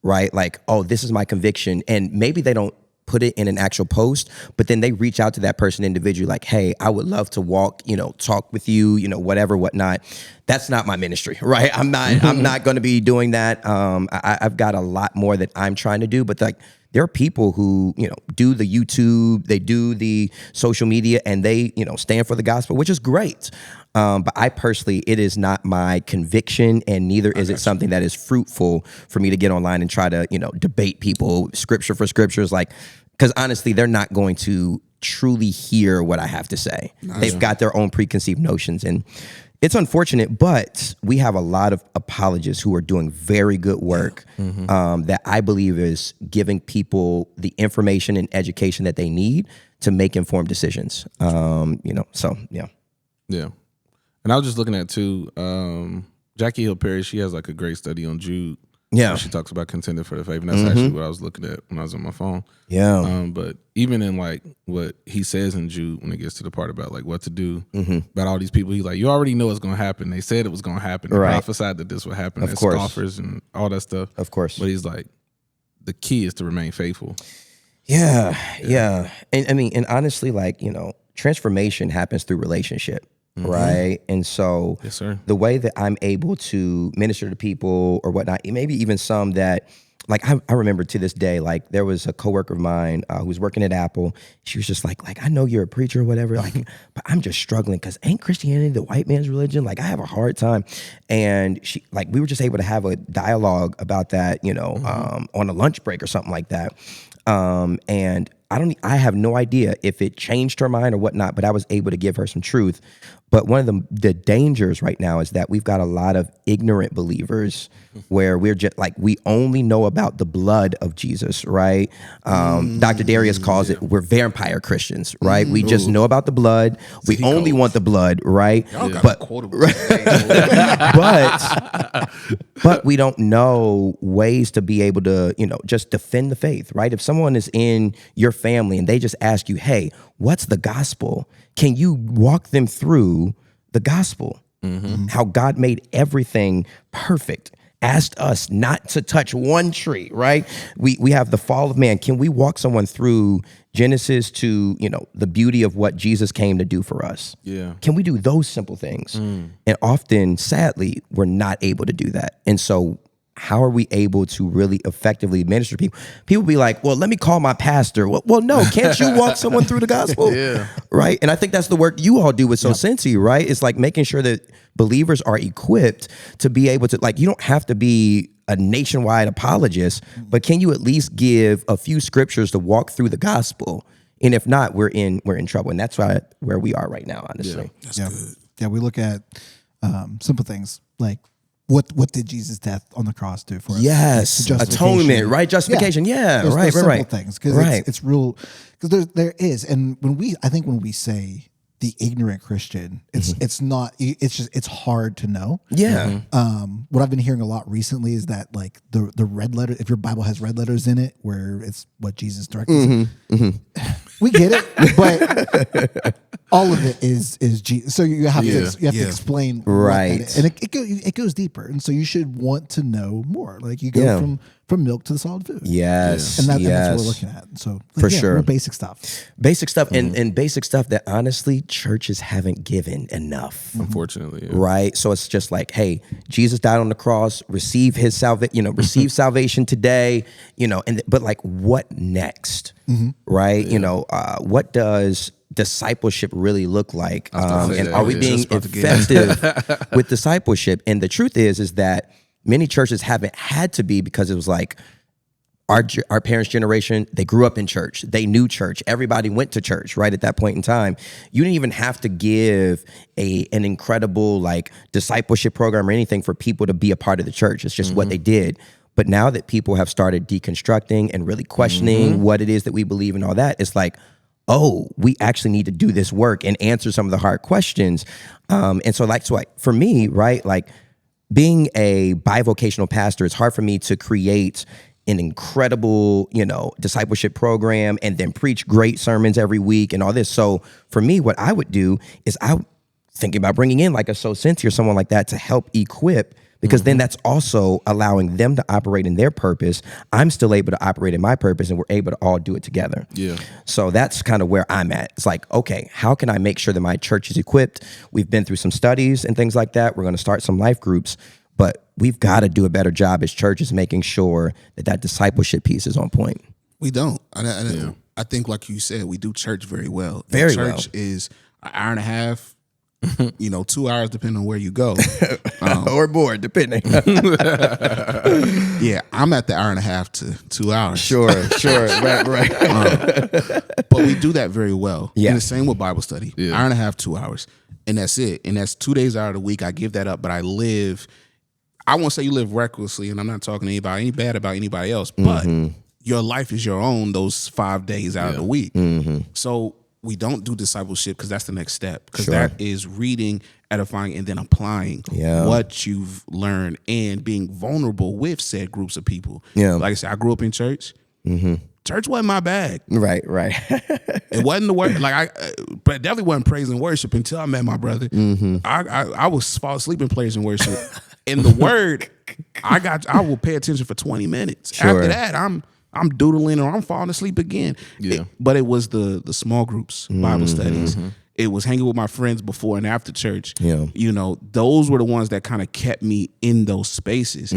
Right? Like, oh, this is my conviction. And maybe they don't put it in an actual post, but then they reach out to that person individually like, hey, I would love to walk, talk with you, whatever, whatnot. That's not my ministry, right? I'm not going to be doing that. I've got a lot more that I'm trying to do, but like, there are people who, do the YouTube, they do the social media, and they, stand for the gospel, which is great. But I personally, it is not my conviction, and neither is it something that is fruitful for me to get online and try to, debate people scripture for scriptures. Like, because honestly, they're not going to truly hear what I have to say. They've got their own preconceived notions, and it's unfortunate, but we have a lot of apologists who are doing very good work that I believe is giving people the information and education that they need to make informed decisions. So yeah. Yeah. And I was just looking at too, Jackie Hill Perry, she has like a great study on Jude. Yeah. She talks about contending for the faith. And that's actually what I was looking at when I was on my phone. Yeah. But even in like what he says in Jude, when it gets to the part about like what to do about all these people, he's like, you already know what's going to happen. They said it was going to happen. They prophesied that this would happen. Of course. Scoffers and all that stuff. Of course. But he's like, the key is to remain faithful. Yeah. And I mean, and honestly, like, transformation happens through relationship. Right. And so Yes, sir. the way that I'm able to minister to people or whatnot, maybe even some that, like, I remember to this day, like, there was a coworker of mine who was working at Apple. She was just like, I know you're a preacher or whatever, like, but I'm just struggling because ain't Christianity the white man's religion? Like, I have a hard time. And she, like, we were just able to have a dialogue about that, on a lunch break or something like that. And I have no idea if it changed her mind or whatnot, but I was able to give her some truth. But one of the dangers right now is that we've got a lot of ignorant believers where we're just like, we only know about the blood of Jesus, right? Dr. Darius calls it, we're vampire Christians, right? We just know about the blood. We only want the blood, right? But we don't know ways to be able to, just defend the faith, right? If someone is in your family and they just ask you, hey, what's the gospel? Can you walk them through the gospel? How God made everything perfect, asked us not to touch one tree, right? We have the fall of man. Can we walk someone through Genesis to, the beauty of what Jesus came to do for us? Yeah. Can we do those simple things? And often, sadly, we're not able to do that. And so how are we able to really effectively minister to people? People be like, well, let me call my pastor. Well, no, can't you walk someone through the gospel? Yeah. Right. And I think that's the work you all do with So Cincy, right? It's like making sure that believers are equipped to be able to, like, you don't have to be a nationwide apologist, but can you at least give a few scriptures to walk through the gospel? And if not, we're in trouble. And that's where we are right now, honestly. That's good. Yeah, we look at simple things like what did Jesus' death on the cross do for us? Yes, Like, atonement, right? Justification. Yeah, There's right. simple things because Right. it's real. Because there is, and when we say the ignorant Christian, it's not. It's hard to know. Yeah. What I've been hearing a lot recently is that like the red letter, if your Bible has red letters in it, where it's what Jesus directly said, we get it, but all of it is Jesus. So you have to explain what that Right. is. And it goes deeper, and so you should want to know more. Like you go Yeah. from milk to the solid food. Yes. And that's yes. what we're looking at. So For sure. real basic stuff. Basic stuff and basic stuff that honestly churches haven't given enough. Unfortunately, yeah. Right. So it's just like, hey, Jesus died on the cross, receive his receive salvation today, but like what next? Right. What does discipleship really look like? And are we being effective with discipleship? And the truth is that many churches haven't had to be, because it was like our parents' generation, they grew up in church. They knew church. Everybody went to church, right? At that point in time, you didn't even have to give an incredible like discipleship program or anything for people to be a part of the church. It's just what they did. But now that people have started deconstructing and really questioning what it is that we believe and all that, it's like, oh, we actually need to do this work and answer some of the hard questions. And so for me, right, like being a bivocational pastor, it's hard for me to create an incredible, discipleship program and then preach great sermons every week and all this. So for me, what I would do is thinking about bringing in like a So Cincy or someone like that to help equip, because then that's also allowing them to operate in their purpose. I'm still able to operate in my purpose, and we're able to all do it together. Yeah. So that's kind of where I'm at. It's like, okay, how can I make sure that my church is equipped? We've been through some studies and things like that. We're going to start some life groups, but we've got to do a better job as churches making sure that discipleship piece is on point. We don't. I think, like you said, we do church very well. Very church is an hour and a half, 2 hours, depending on where you go. Or more, depending. Yeah, I'm at the hour and a half to 2 hours. Sure. Right. But we do that very well. Yeah. And the same with Bible study. Yeah. Hour and a half, 2 hours. And that's it. And that's 2 days out of the week. I give that up, but I won't say you live recklessly, and I'm not talking to anybody any bad about anybody else, but your life is your own those 5 days out of the week. So we don't do discipleship because that's the next step, because that is reading, edifying, and then applying what you've learned and being vulnerable with said groups of people. Yeah. Like I said, I grew up in church. Church wasn't my bag. Right. It wasn't the word. But it definitely wasn't praise and worship until I met my brother. I was fall asleep in praise and worship. In the word, I will pay attention for 20 minutes. Sure. After that, I'm doodling or I'm falling asleep again. Yeah. But it was the small groups, Bible studies. It was hanging with my friends before and after church. Yeah. Those were the ones that kind of kept me in those spaces.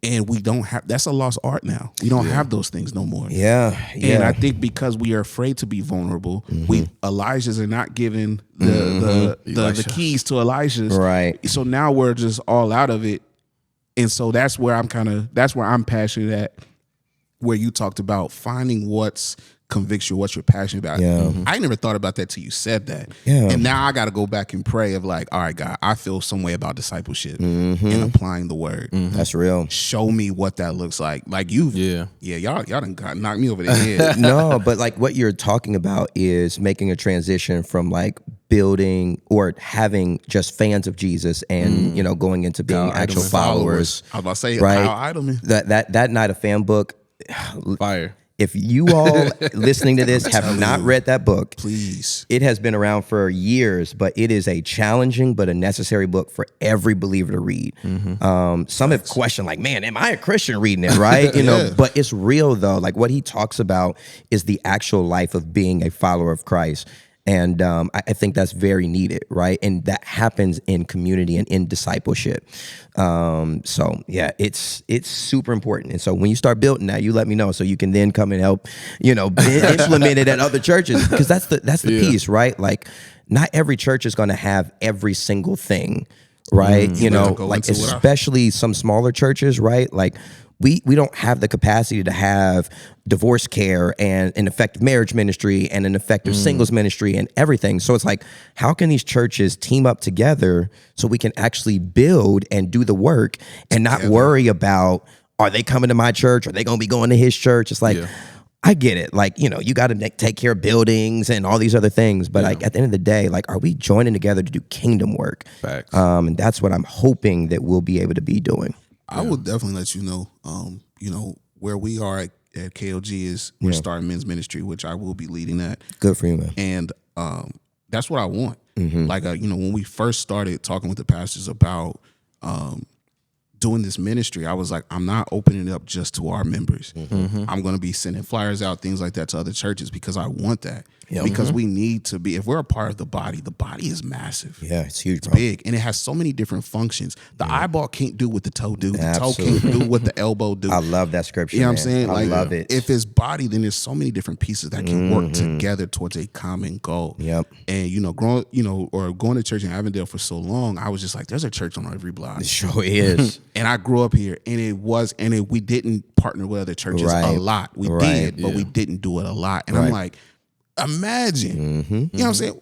And we don't have, that's a lost art now. We don't have those things no more. Yeah. And I think because we are afraid to be vulnerable, Elijah's are not given the keys to Elijah's. Right. So now we're just all out of it. And so that's where I'm passionate at, where you talked about finding what convicts you, what you're passionate about. Yeah. I never thought about that till you said that. Yeah. And now I got to go back and pray of like, all right, God, I feel some way about discipleship and applying the word. That's real. Show me what that looks like. Like y'all done got knocked me over the head. No, but like what you're talking about is making a transition from like building or having just fans of Jesus and going into being Kyle actual Idleman followers. I was about to say right? Kyle Idleman. That Night of Fan book. Fire. If you all listening to this have not read that book, Please. it has been around for years, but it is a challenging but a necessary book for every believer to read. Some have questioned, like, man, am I a Christian reading it, right? But it's real though. Like what he talks about is the actual life of being a follower of Christ. And I think that's very needed, right? And that happens in community and in discipleship. So yeah, it's super important. And so when you start building that, you let me know so you can then come and help, implement it at other churches, because that's the piece, right? Like, not every church is going to have every single thing, right? Like especially some smaller churches, right? Like we don't have the capacity to have divorce care and an effective marriage ministry and an effective singles ministry and everything. So it's like, how can these churches team up together so we can actually build and do the work and not worry about, are they coming to my church? Are they going to be going to his church? It's like, I get it. Like, you got to take care of buildings and all these other things. But like at the end of the day, like, are we joining together to do kingdom work? Facts. And that's what I'm hoping that we'll be able to be doing. I will definitely let you know, where we are at KOG is we're starting men's ministry, which I will be leading that. Good for you, man. And that's what I want. Like, when we first started talking with the pastors about doing this ministry, I was like, I'm not opening it up just to our members. I'm going to be sending flyers out, things like that, to other churches, because I want that. Because we need to be, if we're a part of the body is massive. Yeah, it's huge, It's bro. big, and it has so many different functions. The eyeball can't do what the toe do. The toe can't do what the elbow do. I love that scripture. You know what man. I'm saying? I love it. If it's body, then there's so many different pieces that can work together towards a common goal. Yep. And going to church in Avondale for so long, I was just like, there's a church on every block. It sure is. And I grew up here, and we didn't partner with other churches a lot. We did, but we didn't do it a lot. And I'm like, imagine, you know what I'm saying?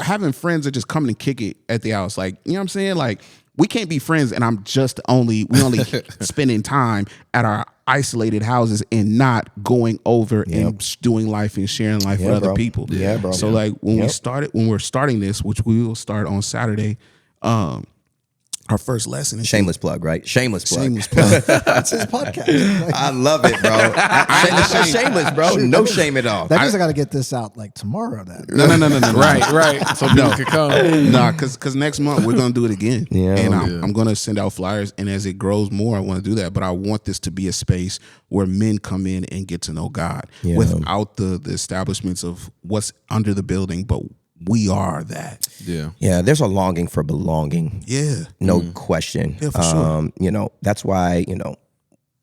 Having friends that just come and kick it at the house. Like, you know what I'm saying? Like, we can't be friends, and we only spending time at our isolated houses and not going over and doing life and sharing life with other people. Yeah, bro. So like when we're starting this, which we will start on Saturday, our first lesson is Shameless plug, right? Shameless plug. Shameless plug. That's his podcast. I love it, bro. It's shameless, bro. No shame at all. That means I got to get this out like tomorrow. Then No. right. So people can come. Nah, because next month we're gonna do it again. Yeah. And I'm gonna send out flyers, and as it grows more, I want to do that. But I want this to be a space where men come in and get to know God without the establishments of what's under the building, but we are that. Yeah, there's a longing for belonging. Yeah. No question. Yeah, for sure. That's why,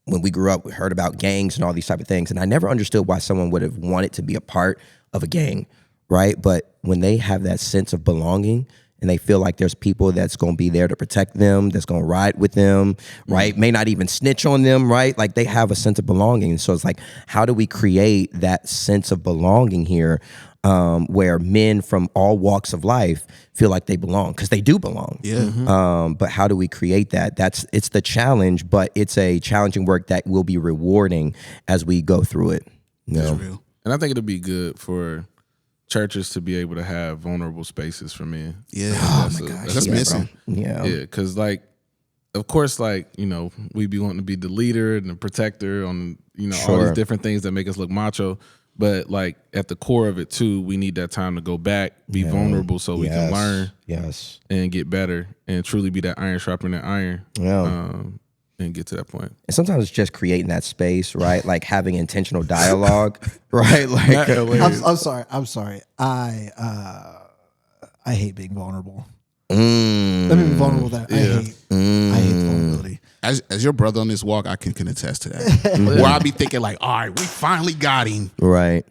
when we grew up, we heard about gangs and all these type of things. And I never understood why someone would have wanted to be a part of a gang, right? But when they have that sense of belonging and they feel like there's people that's going to be there to protect them, that's going to ride with them, right? May not even snitch on them, right? Like, they have a sense of belonging. So it's like, how do we create that sense of belonging here? Where men from all walks of life feel like they belong, because they do belong. Yeah. But how do we create that? It's the challenge, but it's a challenging work that will be rewarding as we go through it. That's real. And I think it'll be good for churches to be able to have vulnerable spaces for men. Yeah. That's missing. Yeah. Yeah, because of course, we be wanting to be the leader and the protector on, all these different things that make us look macho. But at the core of it too, we need that time to go back, be vulnerable, so we can learn, and get better, and truly be that iron sharpening that iron, and get to that point. And sometimes it's just creating that space, right? Like having intentional dialogue, right? I'm sorry. I hate being vulnerable. Let me be vulnerable. That I hate vulnerability. As your brother on this walk, I can attest to that. Where I be thinking like, all right, we finally got him. Right.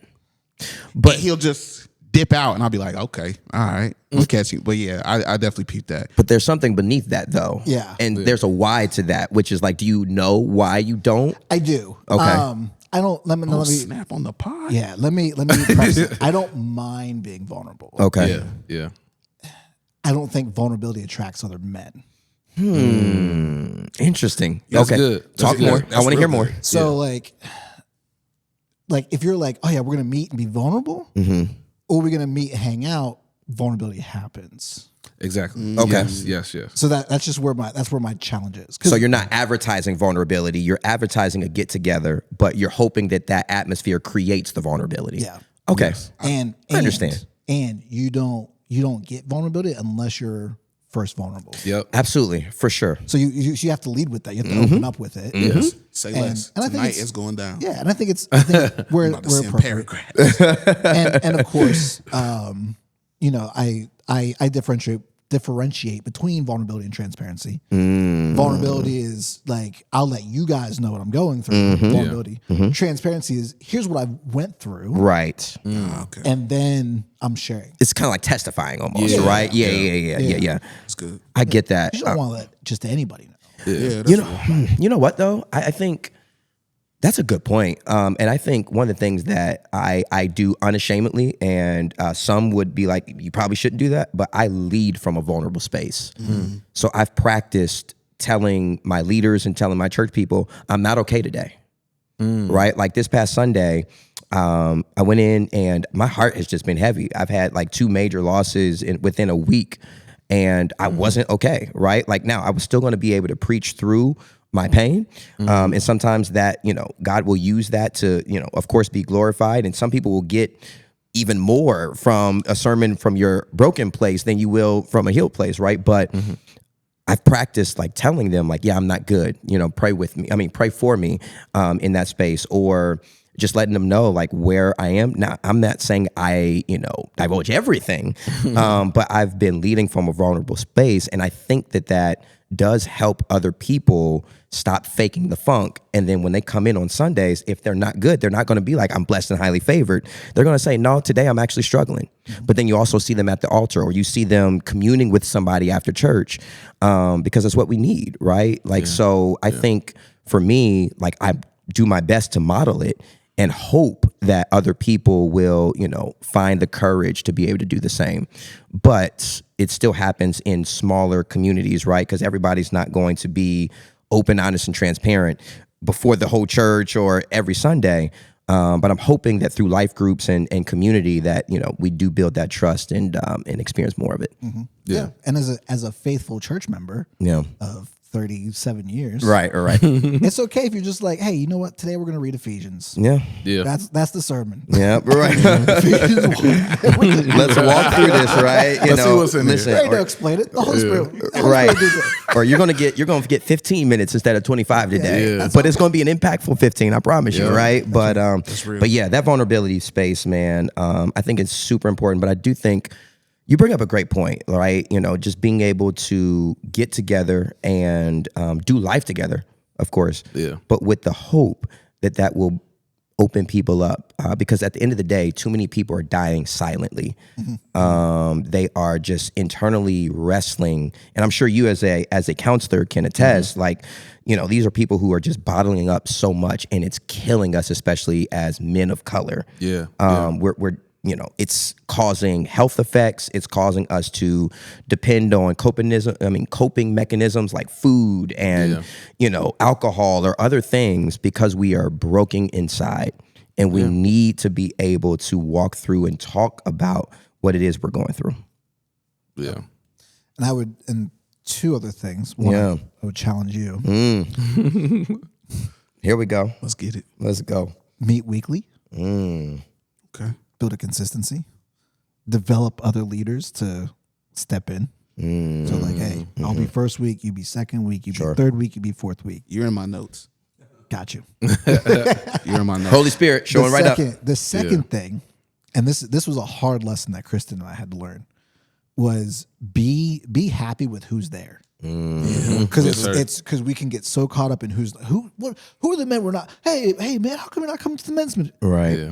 But he'll just dip out, and I'll be like, okay, all right, we'll catch you. But yeah, I definitely peeped that. But there's something beneath that, though. Yeah. And there's a why to that, which is like, do you know why you don't? I do. Okay. I don't. Let me snap on the pod. Yeah. Let me preface it. I don't mind being vulnerable. Okay. Yeah. I don't think vulnerability attracts other men. Interesting. That's okay. good. Talk That's more. good. I want to hear more. So like if you're like, oh yeah, we're gonna meet and be vulnerable, or we're gonna meet and hang out, vulnerability happens. Exactly. Okay. Yes. So that's just where my challenge is. So you're not advertising vulnerability. You're advertising a get together, but you're hoping that atmosphere creates the vulnerability. Yeah. Okay. And I understand. And you don't get vulnerability unless you're first vulnerable. Yep. Absolutely, for sure. So you have to lead with that. You have to open up with it. Yes. Say And- less. and I think Tonight it's- it's going down. Yeah, and I think we're I'm about to we're send appropriate. paragraphs. And of course, I differentiate between vulnerability and transparency. Vulnerability is like, I'll let you guys know what I'm going through. Vulnerability. Transparency is, here's what I went through, Right. Okay. and then I'm sharing. It's kind of like testifying almost, Yeah. right? Yeah. That's good. I get that. You don't want to let just anybody know. Yeah. You know what though? I think that's a good point. And I think one of the things that I do unashamedly, and some would be like, you probably shouldn't do that, but I lead from a vulnerable space. So I've practiced telling my leaders and telling my church people, I'm not okay today. Right? Like this past Sunday, I went in and my heart has just been heavy. I've had like 2 major losses within a week, and I wasn't okay, right? Like now I was still going to be able to preach through my pain. And sometimes that, God will use that to, of course, be glorified. And some people will get even more from a sermon from your broken place than you will from a healed place, right? But I've practiced like telling them like, yeah, I'm not good. Pray with me. I mean, pray for me in that space, or just letting them know like where I am. Now, I'm not saying I, divulge everything, but I've been leading from a vulnerable space. And I think that does help other people stop faking the funk. And then when they come in on Sundays, if they're not good, they're not going to be like, I'm blessed and highly favored. They're going to say, no, today I'm actually struggling. But then you also see them at the altar, or you see them communing with somebody after church, because that's what we need, right? Like, so I think for me, like I do my best to model it and hope that other people will, find the courage to be able to do the same. But it still happens in smaller communities, right? Because everybody's not going to be open, honest, and transparent before the whole church or every Sunday. But I'm hoping that through life groups and community that, we do build that trust and experience more of it. Yeah. And as a faithful church member Yeah. of 37 years, Right. it's okay if you're just like, hey, you know what? Today we're going to read Ephesians. Yeah. Yeah. That's the sermon. Yeah. Right. Ephesians 1. Let's walk through this, right? Let's see what's in here. They don't explain it. The Holy Spirit. the Holy Right. Spirit did that. Or you're gonna get 15 minutes instead of 25 today. Yeah. But it's gonna be an impactful 15, I promise you, right? But real. but yeah, that vulnerability space, man, I think it's super important. But I do think you bring up a great point, right? Just being able to get together and do life together, of course. Yeah. But with the hope that will open people up, because at the end of the day, too many people are dying silently. They are just internally wrestling, and I'm sure you as a counselor can attest. Like, these are people who are just bottling up so much, and it's killing us, especially as men of color. Yeah. We're it's causing health effects. It's causing us to depend on coping mechanisms like food and, alcohol or other things, because we are broken inside, and we need to be able to walk through and talk about what it is we're going through. Yeah. And 2 other things. One, Yeah. I would challenge you. Here we go. Let's get it. Let's go. Meet weekly. Okay. Build a consistency. Develop other leaders to step in. So like, hey, I'll be first week, you be second week, you be third week, you be fourth week. You're in my notes. Got you. You're in my notes. Holy Spirit showing right up. The second thing, and this was a hard lesson that Kristen and I had to learn, was be happy with who's there. Because it's because we can get so caught up in who are the men we're not. Hey man, how come we're not coming to the men's meeting? Right. Yeah.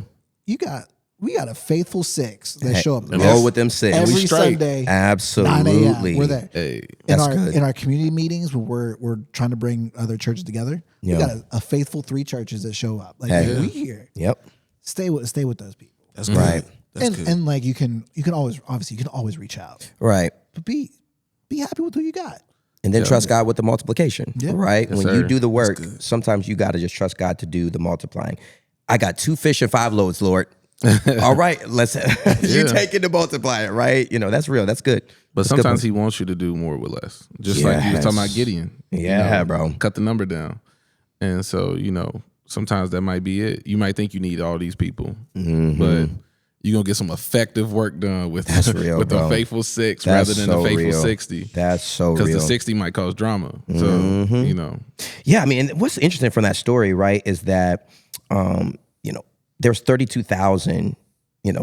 We got a faithful 6 that show up And roll with them 6. every We straight. Sunday. 9 Absolutely. a.m. We're there. Hey. In That's good. our community meetings when we're trying to bring other churches together, Yeah. we got a faithful 3 churches that show up. Like, Hey. hey, we here. Yep. Stay with those people. That's good. Right. That's good. And like you can always reach out, Right. but be happy with who you got. And then trust God with the multiplication, right? When you sir. do the work, sometimes you got to just trust God to do the multiplying. I got 2 fish and 5 loaves, Lord. All right, let's you take it to multiply it, right? That's real. That's good. But That's a good sometimes point. he wants you to do more with less. Just like you was talking about Gideon. Yeah, bro. Cut the number down. And so, sometimes that might be it. You might think you need all these people. But you're gonna get some effective work done with That's real, with bro. the faithful 6 That's rather than so the faithful real. 60. That's so Because real. the 60 might cause drama. So you know, Yeah, I mean, and what's interesting from that story, right, is that, there's 32,000,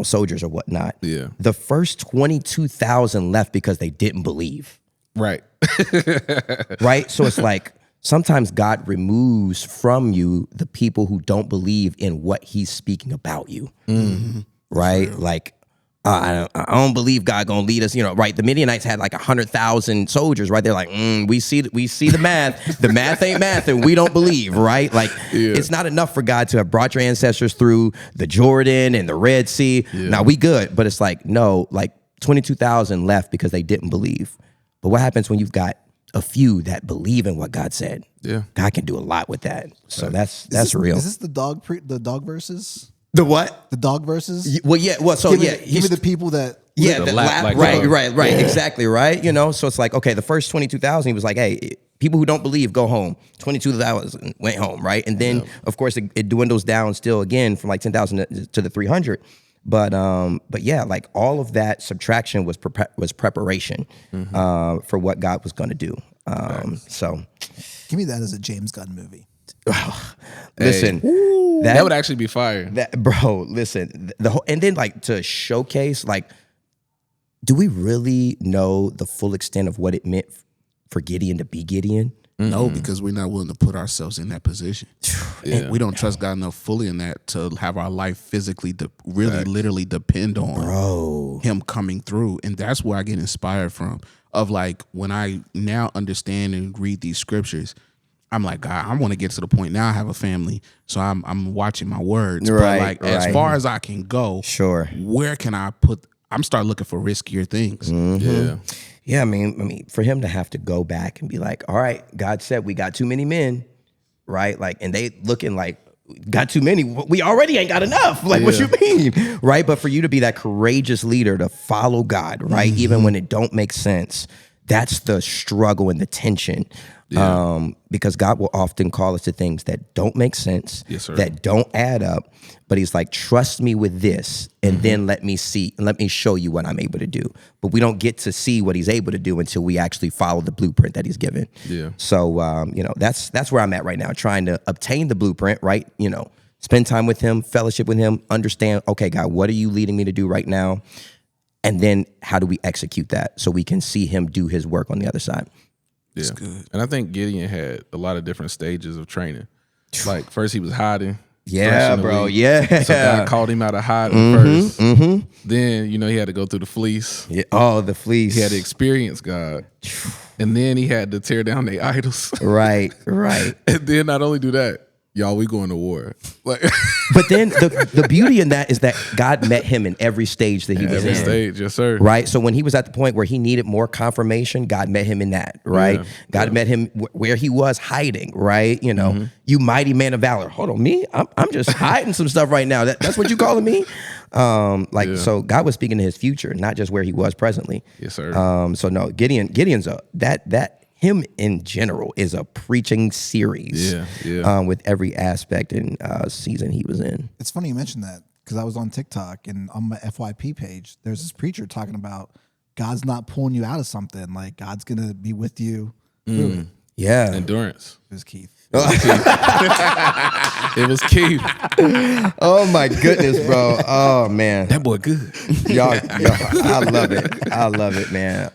soldiers or whatnot. Yeah. The first 22,000 left because they didn't believe, right? right? So it's like sometimes God removes from you the people who don't believe in what he's speaking about you, right? Like, I don't believe God gonna lead us, right? The Midianites had like 100,000 soldiers, right? They're like, we see the math. The math ain't math, and we don't believe, right? Like, it's not enough for God to have brought your ancestors through the Jordan and the Red Sea. Now we good, but it's like, no, like 22,000 left because they didn't believe. But what happens when you've got a few that believe in what God said? Yeah. God can do a lot with that. So that's Is real. this the dog verses? The what? The dog verses? Well, yeah. Well, so give me, yeah, give me the people that. yeah, The the lap, like, right, exactly, right. So it's like, okay, the first 22,000, he was like, hey, people who don't believe, go home. 22,000 went home, right? And then, of course, it dwindles down still again from like 10,000 to the 300. But yeah, like all of that subtraction was preparation for what God was going to do. So, Give me that as a James Gunn movie. listen, That would actually be fire. listen, the whole, and then like to showcase, like, do we really know the full extent of what it meant for Gideon to be Gideon? No, because we're not willing to put ourselves in that position. And we don't trust God enough fully in that to have our life physically literally depend on him coming through. And that's where I get inspired from. Of like, when I now understand and read these scriptures, I'm like, God, I want to get to the point now I have a family, so I'm watching my words. Right, but like, as right. far as I can go, Sure. where can I put? I'm starting looking for riskier things. Yeah. Yeah, I mean, for him to have to go back and be like, all right, God said we got too many men, right? Like, and they looking like, got too many. We already ain't got enough. Like, what you mean, right? But for you to be that courageous leader to follow God, right, even when it don't make sense, that's the struggle and the tension. Because God will often call us to things that don't make sense, Yes, sir. that don't add up. But he's like, trust me with this, and then let me see and let me show you what I'm able to do. But we don't get to see what he's able to do until we actually follow the blueprint that he's given. Yeah. So that's where I'm at right now, trying to obtain the blueprint, right? Spend time with him, fellowship with him, understand, okay, God, what are you leading me to do right now? And then how do we execute that so we can see him do his work on the other side? Yeah. And I think Gideon had a lot of different stages of training. Like, first he was hiding. Yeah, first in the bro. league. Yeah. So God called him out of hiding first. Then, he had to go through the fleece. Yeah. Oh, the fleece. He had to experience God. And then he had to tear down their idols. Right. And then not only do that, y'all, we going to war. Like, But then the beauty in that is that God met him in every stage that he was every in. stage, yes, sir. Right. So when he was at the point where he needed more confirmation, God met him in that. Right. Yeah. God met him where he was hiding. Right. You mighty man of valor. Hold on, me. I'm just hiding some stuff right now. That's what you calling me? So God was speaking to his future, not just where he was presently. Yes, sir. So no, Gideon's him in general is a preaching series. Yeah. With every aspect and season he was in. It's funny you mentioned that because I was on TikTok and on my FYP page, there's this preacher talking about God's not pulling you out of something. Like, God's going to be with you through it. Yeah. Endurance. It was Keith. It was Keith. Oh my goodness, bro. Oh man. That boy good. Y'all, I love it, man.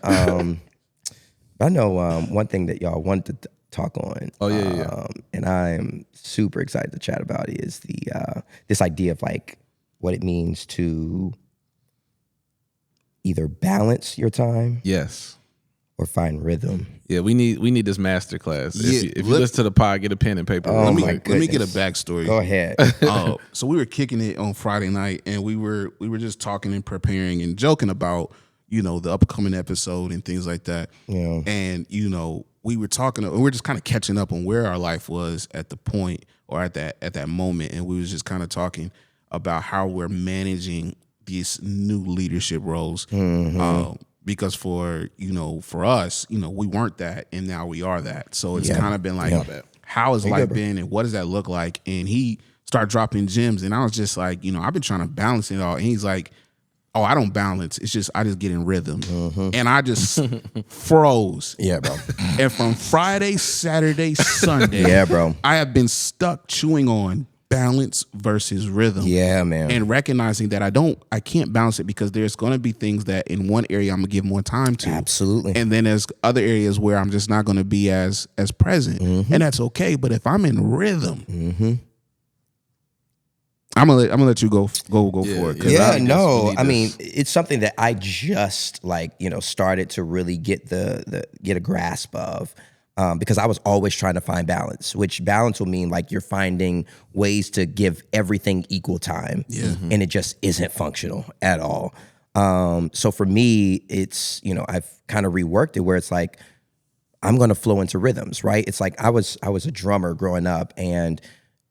I know one thing that y'all wanted to talk on. Oh, yeah. And I'm super excited to chat about is the this idea of like what it means to either balance your time Yes. or find rhythm. Yeah, we need this master class. Yeah, If you listen to the pod, get a pen and paper. Oh, Let my me get a goodness. backstory. Go ahead. So we were kicking it on Friday night, and we were just talking and preparing and joking about the upcoming episode and things like that. Yeah. And we were talking, and we're just kind of catching up on where our life was at the point or at that moment, and we was just kind of talking about how we're managing these new leadership roles. Because for us, we weren't that, and now we are that. So it's kind of been like, how has life been, and what does that look like? And he start dropping gems. And I was just like, I've been trying to balance it all. And he's like, oh, I don't balance. It's just I just get in rhythm. And I just froze. Yeah, bro. And from Friday, Saturday, Sunday, Yeah, bro. I have been stuck chewing on balance versus rhythm. Yeah, man. And recognizing that I can't balance it because there's going to be things that in one area I'm going to give more time to. Absolutely. And then there's other areas where I'm just not going to be as present. And that's okay. But if I'm in rhythm, I'm gonna let you go for it. 'cause Yeah, I guess no. we need I mean, this. it's something that I just started to really get get a grasp of. Because I was always trying to find balance, which balance will mean like you're finding ways to give everything equal time. Yeah. And it just isn't functional at all. So for me, it's, I've kind of reworked it where it's like, I'm going to flow into rhythms, right? It's like I was a drummer growing up and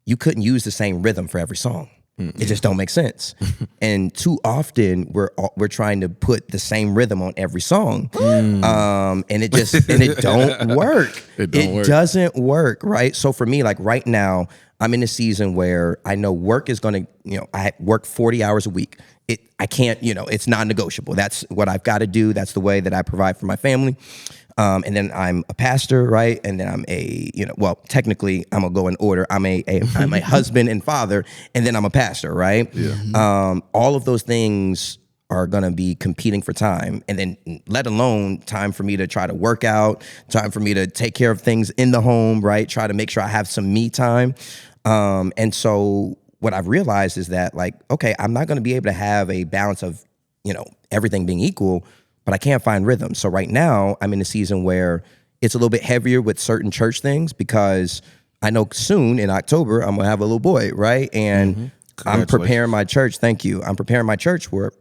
you couldn't use the same rhythm for every song. It just don't make sense. And too often we're trying to put the same rhythm on every song. And it don't work. It don't work. Doesn't work, right? So for me, like right now, I'm in a season where I know work is going to, I work 40 hours a week. I can't, it's non-negotiable. That's what I've got to do. That's the way that I provide for my family. And then I'm a pastor, right? And then I'm technically I'm gonna go in order. I'm a husband and father, and then I'm a pastor, right? Yeah. All of those things are gonna be competing for time, and then let alone time for me to try to work out, time for me to take care of things in the home, right? Try to make sure I have some me time. And so what I've realized is that okay, I'm not gonna be able to have a balance of, everything being equal, but I can't find rhythm. So right now I'm in a season where it's a little bit heavier with certain church things because I know soon in October I'm gonna have a little boy, right? And I'm preparing my church. Thank you. I'm preparing my church for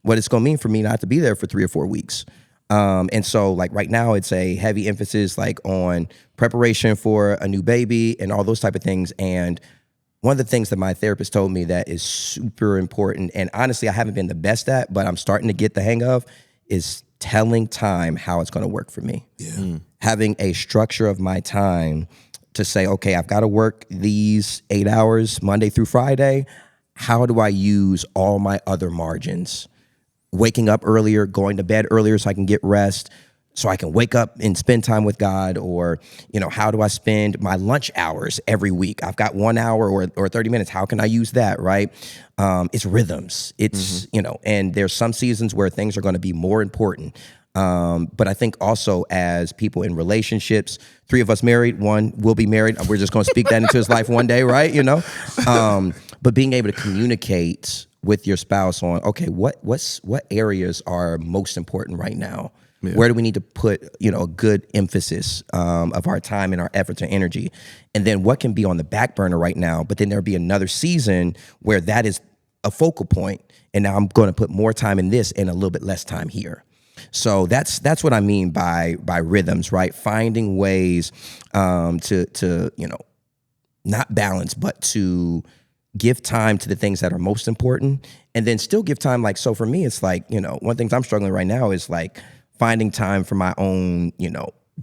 what it's gonna mean for me not to be there for 3 or 4 weeks. And so right now it's a heavy emphasis on preparation for a new baby and all those type of things. And one of the things that my therapist told me that is super important, and honestly I haven't been the best at, but I'm starting to get the hang of, is telling time how it's going to work for me. Yeah. Having a structure of my time to say, okay, I've got to work these 8 hours Monday through Friday. How do I use all my other margins? Waking up earlier, going to bed earlier so I can get rest, so I can wake up and spend time with God, or, how do I spend my lunch hours every week? I've got 1 hour or 30 minutes. How can I use that, right? It's rhythms. It's, and there's some seasons where things are going to be more important. But I think also as people in relationships, 3 of us married, 1 will be married. We're just going to speak that into his life one day, right? But being able to communicate with your spouse on, okay, what areas are most important right now? Yeah. Where do we need to put, a good emphasis of our time and our efforts and energy? And then what can be on the back burner right now? But then there'll be another season where that is a focal point, and now I'm going to put more time in this and a little bit less time here. So that's what I mean by rhythms, right? Finding ways to not balance, but to give time to the things that are most important, and then still give time. So for me, it's one of the things I'm struggling right now is finding time for my own,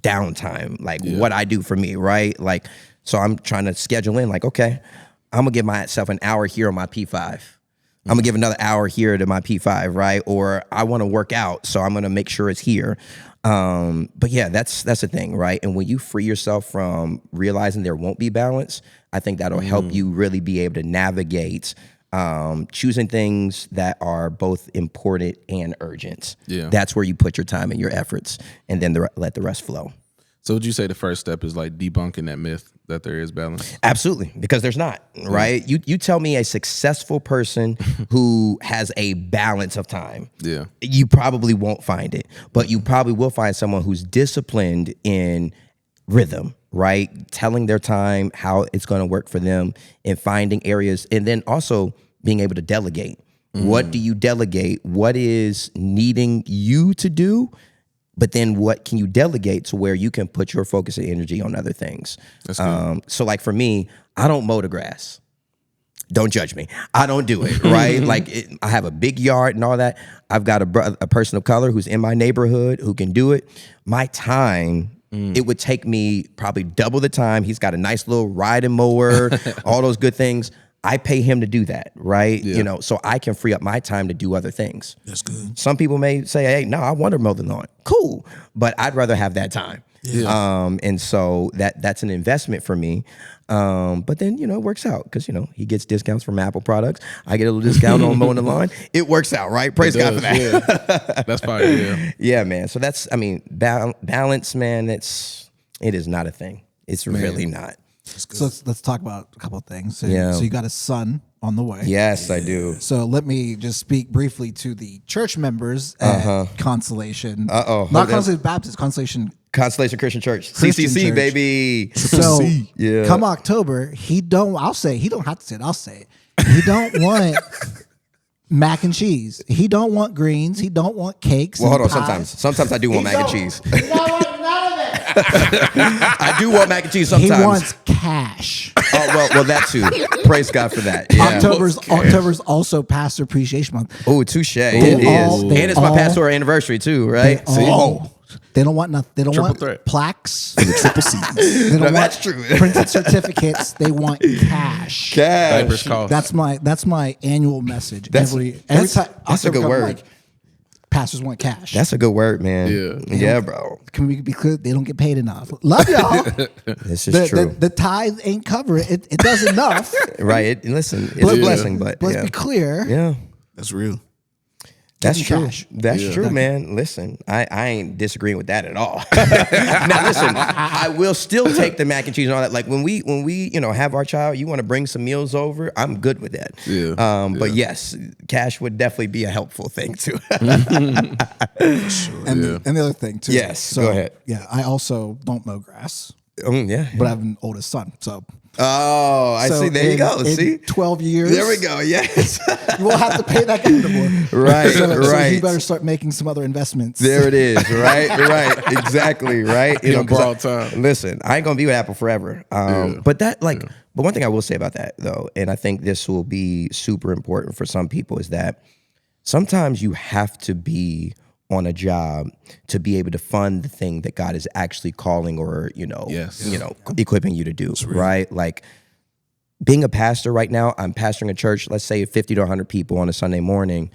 downtime, what I do for me, right? So I'm trying to schedule in, okay, I'm gonna give myself an hour here on my P5. I'm gonna give another hour here to my P5, right? Or I want to work out, so I'm gonna make sure it's here. But yeah, that's the thing, right? And when you free yourself from realizing there won't be balance, I think that'll help you really be able to navigate choosing things that are both important and urgent. Yeah, that's where you put your time and your efforts, and then let the rest flow. So would you say the first step is debunking that myth that there is balance? Absolutely, because there's not, right? You tell me a successful person who has a balance of time. Yeah. You probably won't find it, but you probably will find someone who's disciplined in rhythm, right? Telling their time, how it's going to work for them, and finding areas, and then also being able to delegate. What do you delegate? What is needing you to do? But then what can you delegate to where you can put your focus and energy on other things? So for me, I don't mow the grass. Don't judge me. I don't do it, right? I have a big yard and all that. I've got a person of color who's in my neighborhood who can do it. My time, it would take me probably double the time. He's got a nice little riding mower, all those good things. I pay him to do that, right? Yeah. You know, so I can free up my time to do other things. That's good. Some people may say, hey, no, I want to mow the lawn. Cool. But I'd rather have that time. And so that's an investment for me. But then, it works out because, he gets discounts from Apple products. I get a little discount on mowing the lawn. It works out, right? Praise God for that. Yeah. That's fine. Yeah. Yeah, man. So that's, balance, man, it is not a thing. It's really not. So let's talk about a couple of things. So, Yeah. so you got a son on the way. Yes, I do. So let me just speak briefly to the church members at Consolation. Uh-oh. Not Consolation Baptist, Consolation. Constellation Christian Church. Christian CCC, Church. baby. So Yeah. come October, he don't have to say it. I'll say it. He don't want mac and cheese. He don't want greens. He don't want cakes. Well, and hold on. pies. Sometimes I do want mac and cheese. He don't want none of that. I do want mac and cheese He sometimes. wants cash. Oh, well, that too. Praise God for that. Yeah. October's also Pastor Appreciation Month. Oh, touche. It all- is. they And it's my all- pastoral anniversary too, right? They don't want nothing. They don't Triple want threat. plaques. Triple C's. They don't No, want that's true. printed certificates. They want cash. Diapers Cash. cost. That's my annual message. That's- every that's- time. that's a good October word. comes, pastors want cash. That's a good word, man. Yeah. Yeah, bro. Can we be clear? They don't get paid enough. Love y'all. This is true. The tithe ain't covering it. It does enough. Right. Listen, it's a blessing, but let's yeah. be clear. Yeah. That's real. That's me true. cash. That's true, man. Listen, I ain't disagreeing with that at all. Now, listen, I will still take the mac and cheese and all that. Like when we have our child, you want to bring some meals over, I'm good with that. Yeah. But yes, cash would definitely be a helpful thing too. And the other thing too. Yes, go ahead. Yeah, I also don't mow grass, Yeah. but I have an oldest son. So Oh, I see. There you go. in See, 12 years. there we go. Yes. You won't have to pay that guy anymore. Right, So right. he better start making some other investments. There it is, right? Right, exactly, right. On 'cause borrowed time. Listen, I ain't gonna be with Apple forever. But but one thing I will say about that though, and I think this will be super important for some people, is that sometimes you have to be on a job to be able to fund the thing that God is actually calling or Yes. equipping you to do, right? Like being a pastor right now, I'm pastoring a church, let's say 50 to 100 people on a Sunday morning.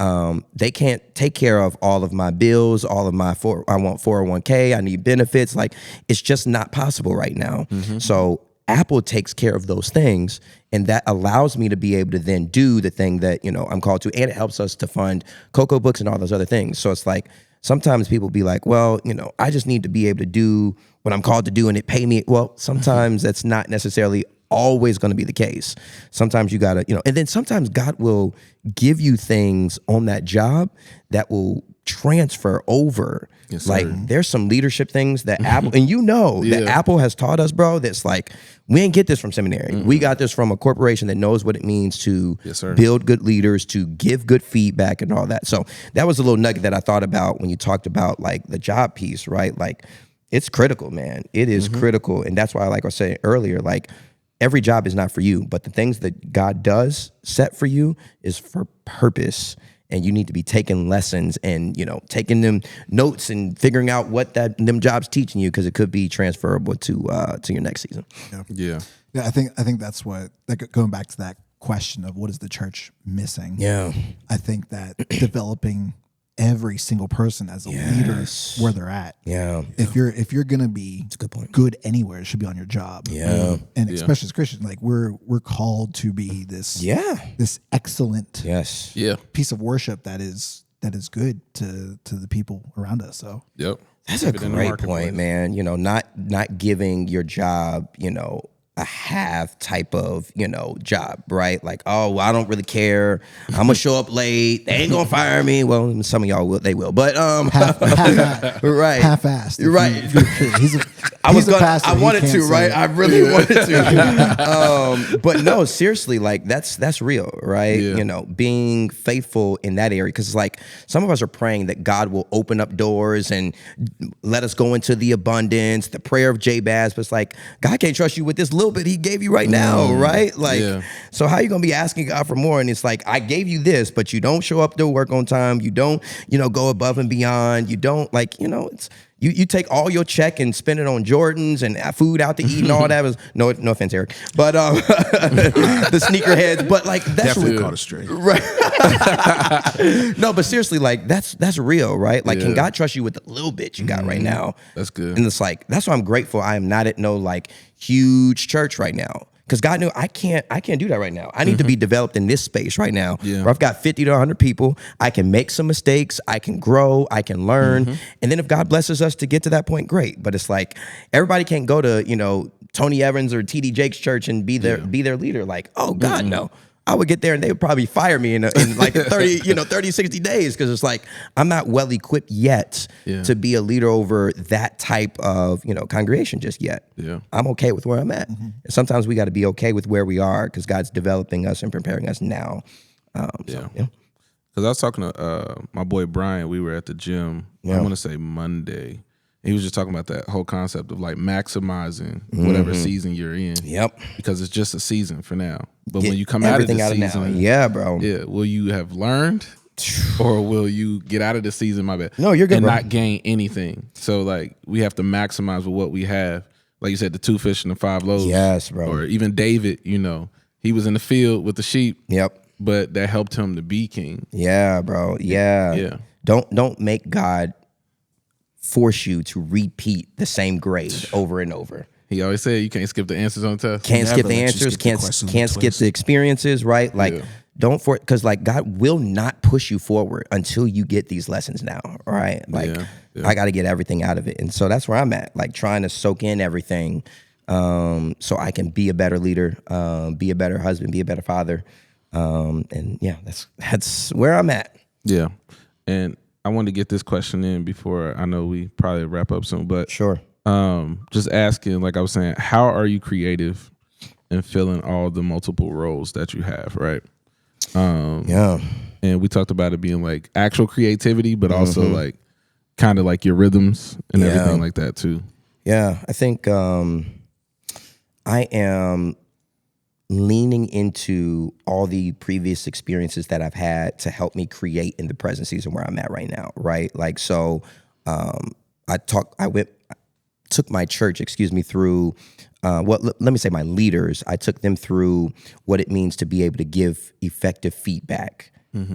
They can't take care of all of my bills, all of my I want 401k, I need benefits. Like it's just not possible right now. So Apple takes care of those things, and that allows me to be able to then do the thing that I'm called to, and it helps us to fund Cocoa Books and all those other things. So it's like sometimes people be like, well, I just need to be able to do what I'm called to do, and it pay me. Well, sometimes that's not necessarily always going to be the case. Sometimes you gotta, and then sometimes God will give you things on that job that will transfer over. Yes, like sir. there's some leadership things that Apple, and that Apple has taught us, bro, that's like, we didn't get this from seminary. We got this from a corporation that knows what it means to Yes, sir. build good leaders, to give good feedback and all that. So that was a little nugget that I thought about when you talked about like the job piece, right? Like it's critical, man. It is critical. And that's why, like I was saying earlier, like every job is not for you, but the things that God does set for you is for purpose. And you need to be taking lessons and, taking them notes and figuring out what them jobs teaching you, because it could be transferable to your next season. Yeah. Yeah, I think that's what, like, going back to that question of what is the church missing. Yeah. I think that developing every single person as a leader where they're at. Yeah. If you're gonna be a good point. good anywhere, it should be on your job. Yeah. And especially as Christians, like we're called to be this this excellent Yes. Yeah. piece of worship that is good to the people around us. So Yep. That's a Keep it in the great marketplace. point, man. Not giving your job, a half type of, job, right? Like, oh, well, I don't really care. I'm gonna show up late. They ain't gonna fire me. Well, some of y'all will. They will, but right, half-assed. You're right. I wanted to, right? I really wanted to. But no, seriously, like that's real, right? Yeah. Being faithful in that area, because like some of us are praying that God will open up doors and let us go into the abundance, the prayer of Jabez. But it's like God can't trust you with this little bit He gave you right now, right? Like, so how you gonna be asking God for more? And it's like, I gave you this, but you don't show up to work on time. You don't, go above and beyond. You don't, like, You take all your check and spend it on Jordans and food out to eat and all that. Was no offense, Eric, but the sneakerheads. But like that's Definitely real. caught a stray. No, but seriously, like that's real, right? Like, can Yeah. God trust you with the little bit you got right now? That's good. And it's like that's why I'm grateful. I am not at no like huge church right now. Because God knew I can't do that right now. I need to be developed in this space right now. Yeah. Where I've got 50 to 100 people. I can make some mistakes. I can grow. I can learn. And then if God blesses us to get to that point, great. But it's like everybody can't go to, Tony Evans or TD Jakes church and be their leader. Like, oh God, no. I would get there and they would probably fire me in like 30, 60 days. Because it's like, I'm not well equipped yet to be a leader over that type of, congregation just yet. Yeah. I'm okay with where I'm at. And sometimes we got to be okay with where we are because God's developing us and preparing us now. Because I was talking to my boy Brian. We were at the gym, I want to say Monday. He was just talking about that whole concept of like maximizing whatever season you're in. Yep. Because it's just a season for now. But Get when you come out of the everything season, now. Yeah, bro. yeah, will you have learned or will you get out of the season, my bad? No, you're good, and bro. not gain anything. So like we have to maximize with what we have. Like you said, the 2 fish and the 5 loaves. Yes, bro. Or even David, he was in the field with the sheep, Yep. but that helped him to be king. Yeah, bro. Yeah. Yeah. Don't make God force you to repeat the same grade over and over. He always said you can't skip the answers on the test. Can't Never skip the let you answers. skip the Can't questions can't and skip twists. the experiences. Right? Like, Yeah. because like God will not push you forward until you get these lessons now. All right? Like, Yeah. I got to get everything out of it, and so that's where I'm at. Like trying to soak in everything, so I can be a better leader, be a better husband, be a better father, and yeah, that's where I'm at. Yeah. And I wanted to get this question in before I know we probably wrap up soon, but Sure. just asking, like I was saying, how are you creative in filling all the multiple roles that you have, right? Yeah. And we talked about it being like actual creativity, but also like kind of like your rhythms and Yeah. everything like that too. Yeah, I think I am leaning into all the previous experiences that I've had to help me create in the present season where I'm at right now, right? Like, so took my church, through, let me say my leaders, I took them through what it means to be able to give effective feedback,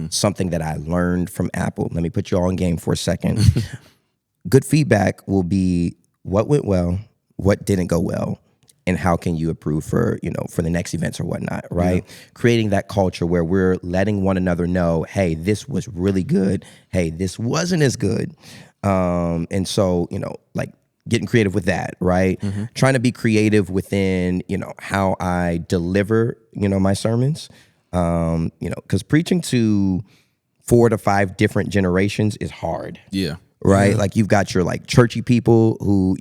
something that I learned from Apple. Let me put you all in game for a second. Good feedback will be what went well, what didn't go well, and how can you improve for the next events or whatnot, right? Creating that culture where we're letting one another know, hey, this was really good. Hey, this wasn't as good. And so, like getting creative with that, right? Trying to be creative within, how I deliver, my sermons. Because preaching to 4 to 5 different generations is hard. Yeah. Right? Like you've got your like churchy people who,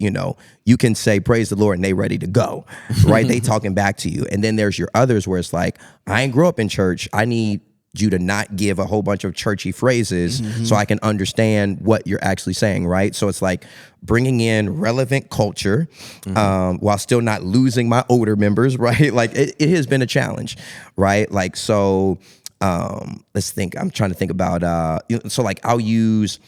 you can say praise the Lord and they ready to go, right? They talking back to you. And then there's your others where it's like, I ain't grew up in church. I need you to not give a whole bunch of churchy phrases so I can understand what you're actually saying, right? So it's like bringing in relevant culture while still not losing my older members, right? Like it has been a challenge, right? Like, so let's think, I'm trying to think about, so like I'll use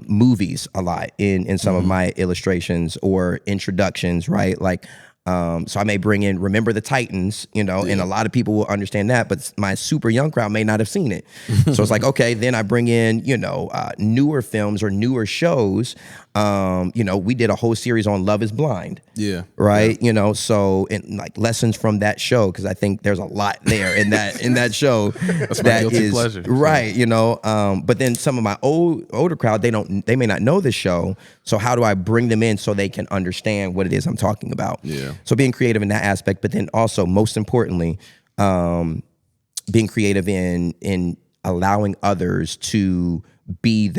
movies a lot in some of my illustrations or introductions, right? Like, so I may bring in Remember the Titans, and a lot of people will understand that, but my super young crowd may not have seen it. So it's like, okay, then I bring in, newer films or newer shows. We did a whole series on Love is Blind. Yeah. Right. So and like lessons from that show, because I think there's a lot there in that show. That's my guilty pleasure. Right. But then some of my older crowd, they may not know the show. So how do I bring them in so they can understand what it is I'm talking about? Yeah. So being creative in that aspect, but then also most importantly, being creative in allowing others to be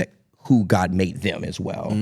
who God made them as well,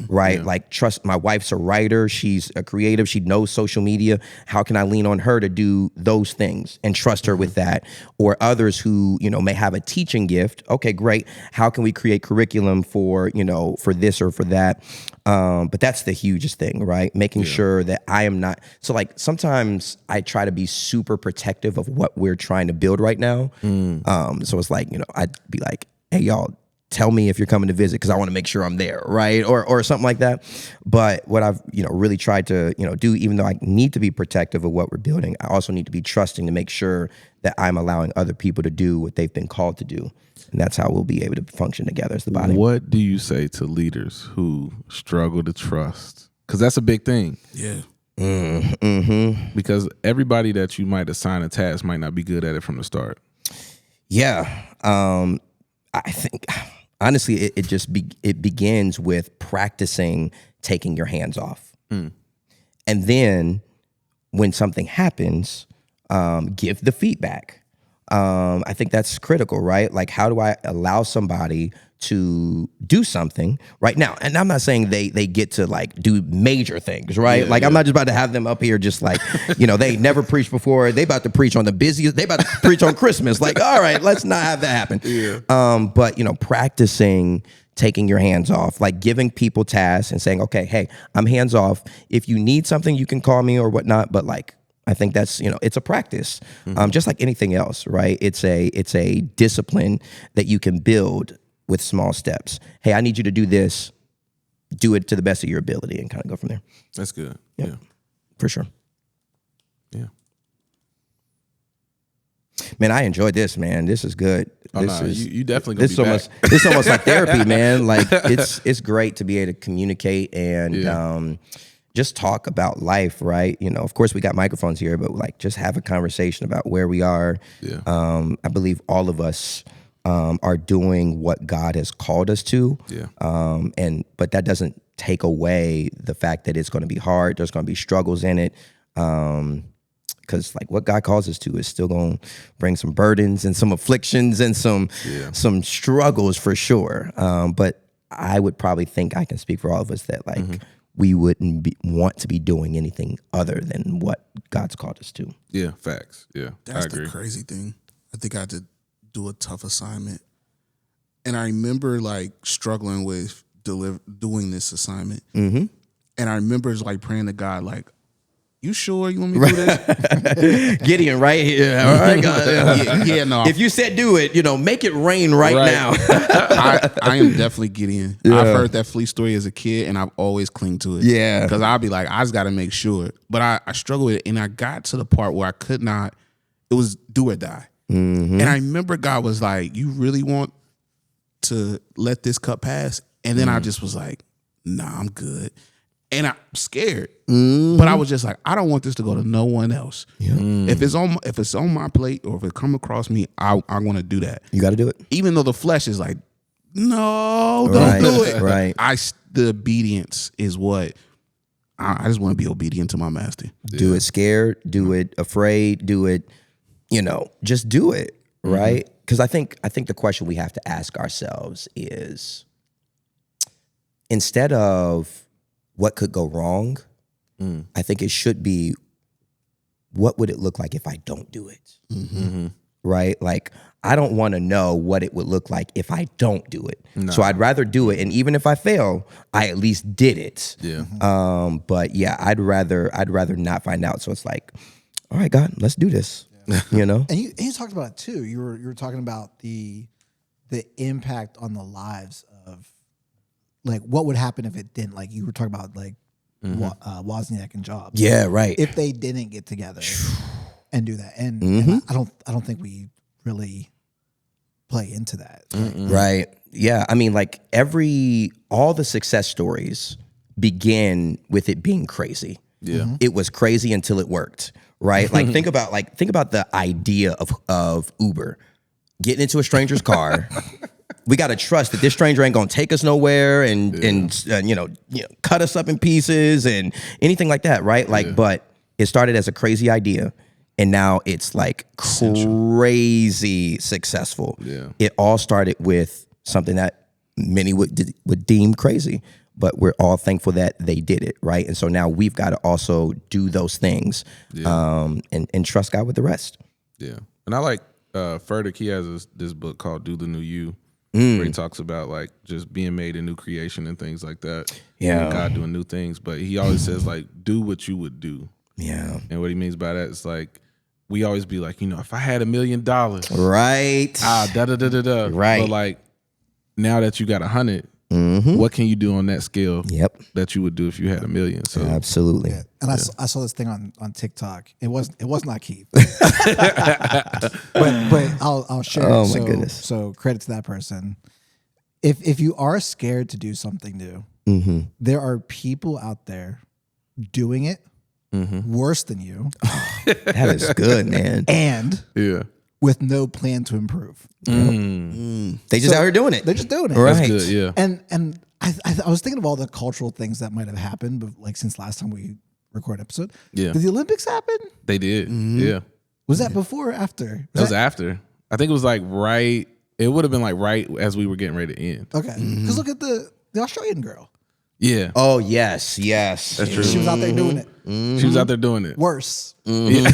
right? Like trust, my wife's a writer. She's a creative. She knows social media. How can I lean on her to do those things and trust her with that? Or others who, may have a teaching gift. Okay, great. How can we create curriculum for this or for that? But that's the hugest thing, right? Making sure that I am not, so like sometimes I try to be super protective of what we're trying to build right now. So it's like, I'd be like, hey y'all, tell me if you're coming to visit because I want to make sure I'm there, right? Or something like that. But what I've, really tried to, do, even though I need to be protective of what we're building, I also need to be trusting to make sure that I'm allowing other people to do what they've been called to do. And that's how we'll be able to function together as the body. What do you say to leaders who struggle to trust? Because that's a big thing. Yeah. Because everybody that you might assign a task might not be good at it from the start. Yeah. I think, honestly, it begins with practicing taking your hands off. And then when something happens, give the feedback. I think that's critical, right? Like, how do I allow somebody to do something right now? And I'm not saying they get to like do major things, right? I'm not just about to have them up here just like, they never preached before. They about to preach on the busiest. They about to preach on Christmas. Like, all right, let's not have that happen. But practicing taking your hands off, like giving people tasks and saying, okay, hey, I'm hands off. If you need something, you can call me or whatnot. But like, I think that's, it's a practice, just like anything else, right? It's a discipline that you can build with small steps. Hey, I need you to do this. Do it to the best of your ability and kind of go from there. That's good. Yep. Yeah. For sure. Yeah. Man, I enjoyed this, man. This is good. You definitely gonna this be almost back. it's almost like therapy, man. Like it's great to be able to communicate and just talk about life, right? Of course we got microphones here, but like just have a conversation about where we are. Yeah. I believe all of us are doing what God has called us to. Yeah. But that doesn't take away the fact that it's going to be hard. There's going to be struggles in it. Because like what God calls us to is still going to bring some burdens and some afflictions and some struggles for sure. But I would probably think I can speak for all of us that like we wouldn't want to be doing anything other than what God's called us to. Yeah, facts. Yeah, That's I agree. the crazy thing. I think I had to do a tough assignment. And I remember like struggling with doing this assignment. And I remember like praying to God, like, you sure you want me to do this? Gideon, right here. All right, God. No. If you said do it, make it rain right now. I am definitely Gideon. I've heard that fleet story as a kid, and I've always clinged to it. Yeah. Because I'll be like, I just got to make sure. But I struggled with it, and I got to the part where I could not. It was do or die. And I remember God was like, you really want to let this cup pass? And then I just was like, nah, I'm good. And I'm scared, but I was just like, I don't want this to go to no one else. If it's on my plate or if it come across me, I want to do that. You got to do it. Even though the flesh is like, no, don't do it. Right. The obedience is what I just want to be obedient to my master. Do it scared. Do it afraid. Do it. Just do it. Right. Because I think the question we have to ask ourselves is, instead of what could go wrong, I think it should be, what would it look like if I don't do it? Right? Like, I don't want to know what it would look like if I don't do it. No. So I'd rather do it. And even if I fail, I at least did it. Yeah. But yeah, I'd rather not find out. So it's like, all right, God, let's do this. And you talked about it too. You were talking about the impact on the lives of, like, what would happen if it didn't? Like, you were talking about, like, Wozniak and Jobs. Yeah, right. If they didn't get together and do that, and I don't think we really play into that. Right. Yeah. I mean, like, all the success stories begin with it being crazy. Yeah. It was crazy until it worked. Right. Like, think about the idea of Uber getting into a stranger's car. We got to trust that this stranger ain't going to take us nowhere and cut us up in pieces and anything like that, right? Like, but it started as a crazy idea, and now it's like crazy successful. Yeah. It all started with something that many would deem crazy, but we're all thankful that they did it, right? And so now we've got to also do those things, and trust God with the rest. Yeah. And I like Furtick, he has this book called Do the New You, where he talks about like just being made a new creation and things like that. Yeah. And God doing new things. But he always says like, do what you would do. Yeah. And what he means by that is like, we always be like, if I had $1 million. Right. Da da da da da. Right. But like, now that you got 100, what can you do on that scale? Yep. That you would do if you had 1 million. So Absolutely. Yeah. And I saw this thing on TikTok. It was not Keith, but I'll share. Oh, it. my So, goodness. So credit to that person. If you are scared to do something new, there are people out there doing it worse than you, That is good, man. and yeah. with no plan to improve. They just out here doing it. They're just doing it. Right. That's good. Yeah. And I was thinking of all the cultural things that might have happened, but like since last time we recorded an episode. Yeah. Did the Olympics happen? They did. Yeah. Was that before or after? That was after. I think it was like right. It would have been like right as we were getting ready to end. Okay. Because look at the Australian girl. Yeah. Oh, yes. Yes. That's true. She was out there doing it. She was out there doing it. Worse. Yeah.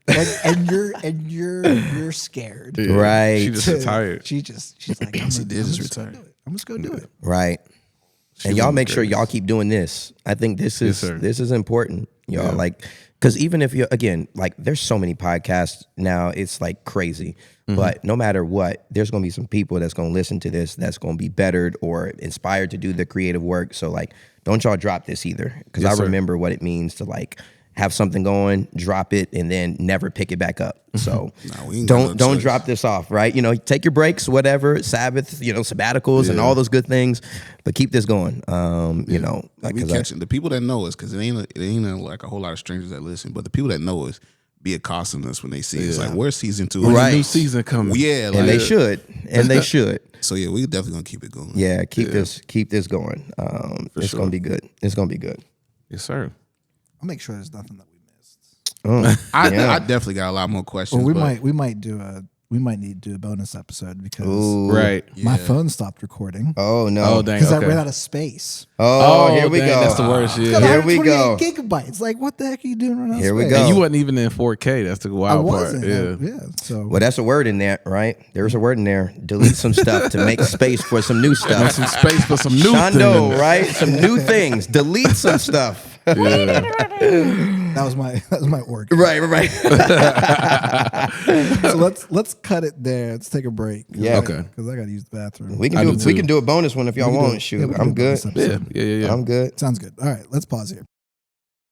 And you're scared. Yeah. Right. She just retired. She's like, I'm just retire. I'm just gonna do it. Right. And y'all make sure y'all keep doing this. I think this is sir. this is important. Y'all like, because even if you're, again, like there's so many podcasts now, it's like crazy. But no matter what, there's going to be some people that's going to listen to this that's going to be bettered or inspired to do the creative work. So like, don't y'all drop this either. Because Yes, I sir. remember what it means to like have something going, drop it, and then never pick it back up. So we ain't got no don't choice. drop this off, right? You know, take your breaks, whatever, Sabbath, you know, sabbaticals and all those good things, but keep this going. You know, like, We 'cause I- catching the people that know us, because it ain't like a whole lot of strangers that listen, but the people that know us be accosting us when they see us. Like, where's season 2? Right. New season coming. Yeah, like, and they should, and they should. So yeah, we definitely gonna keep it going. Yeah, keep this going. It's sure. gonna be good. It's gonna be good. Yes, sir. I'll make sure there's nothing that we missed. I Yeah. definitely got a lot more questions. Or we but might need to do a bonus episode because Ooh. Right. my phone stopped recording Oh no. Oh, dang. because Okay. I ran out of space. Oh, here we dang, go. That's the worst. Got Yeah. Here we go. 128 gigabytes. Like, what the heck are you doing right now? Here we space? go. And you wasn't even in 4K. That's the I wild part. wasn't. Yeah. So Well, that's a word in there, right? There's a word in there. Delete some stuff to make space for some new Make stuff. some space for some new Shondo, things. right? Some new things. Delete some stuff. Yeah. that was my org. Right. So let's cut it there. Let's take a break. Yeah. Okay. Because I got to use the bathroom. We I can do do we too. can do a bonus one if y'all We can do want. it. Shoot, Yeah, we can I'm do a good. bonus episode. Yeah. I'm good. Sounds good. All right, let's pause here.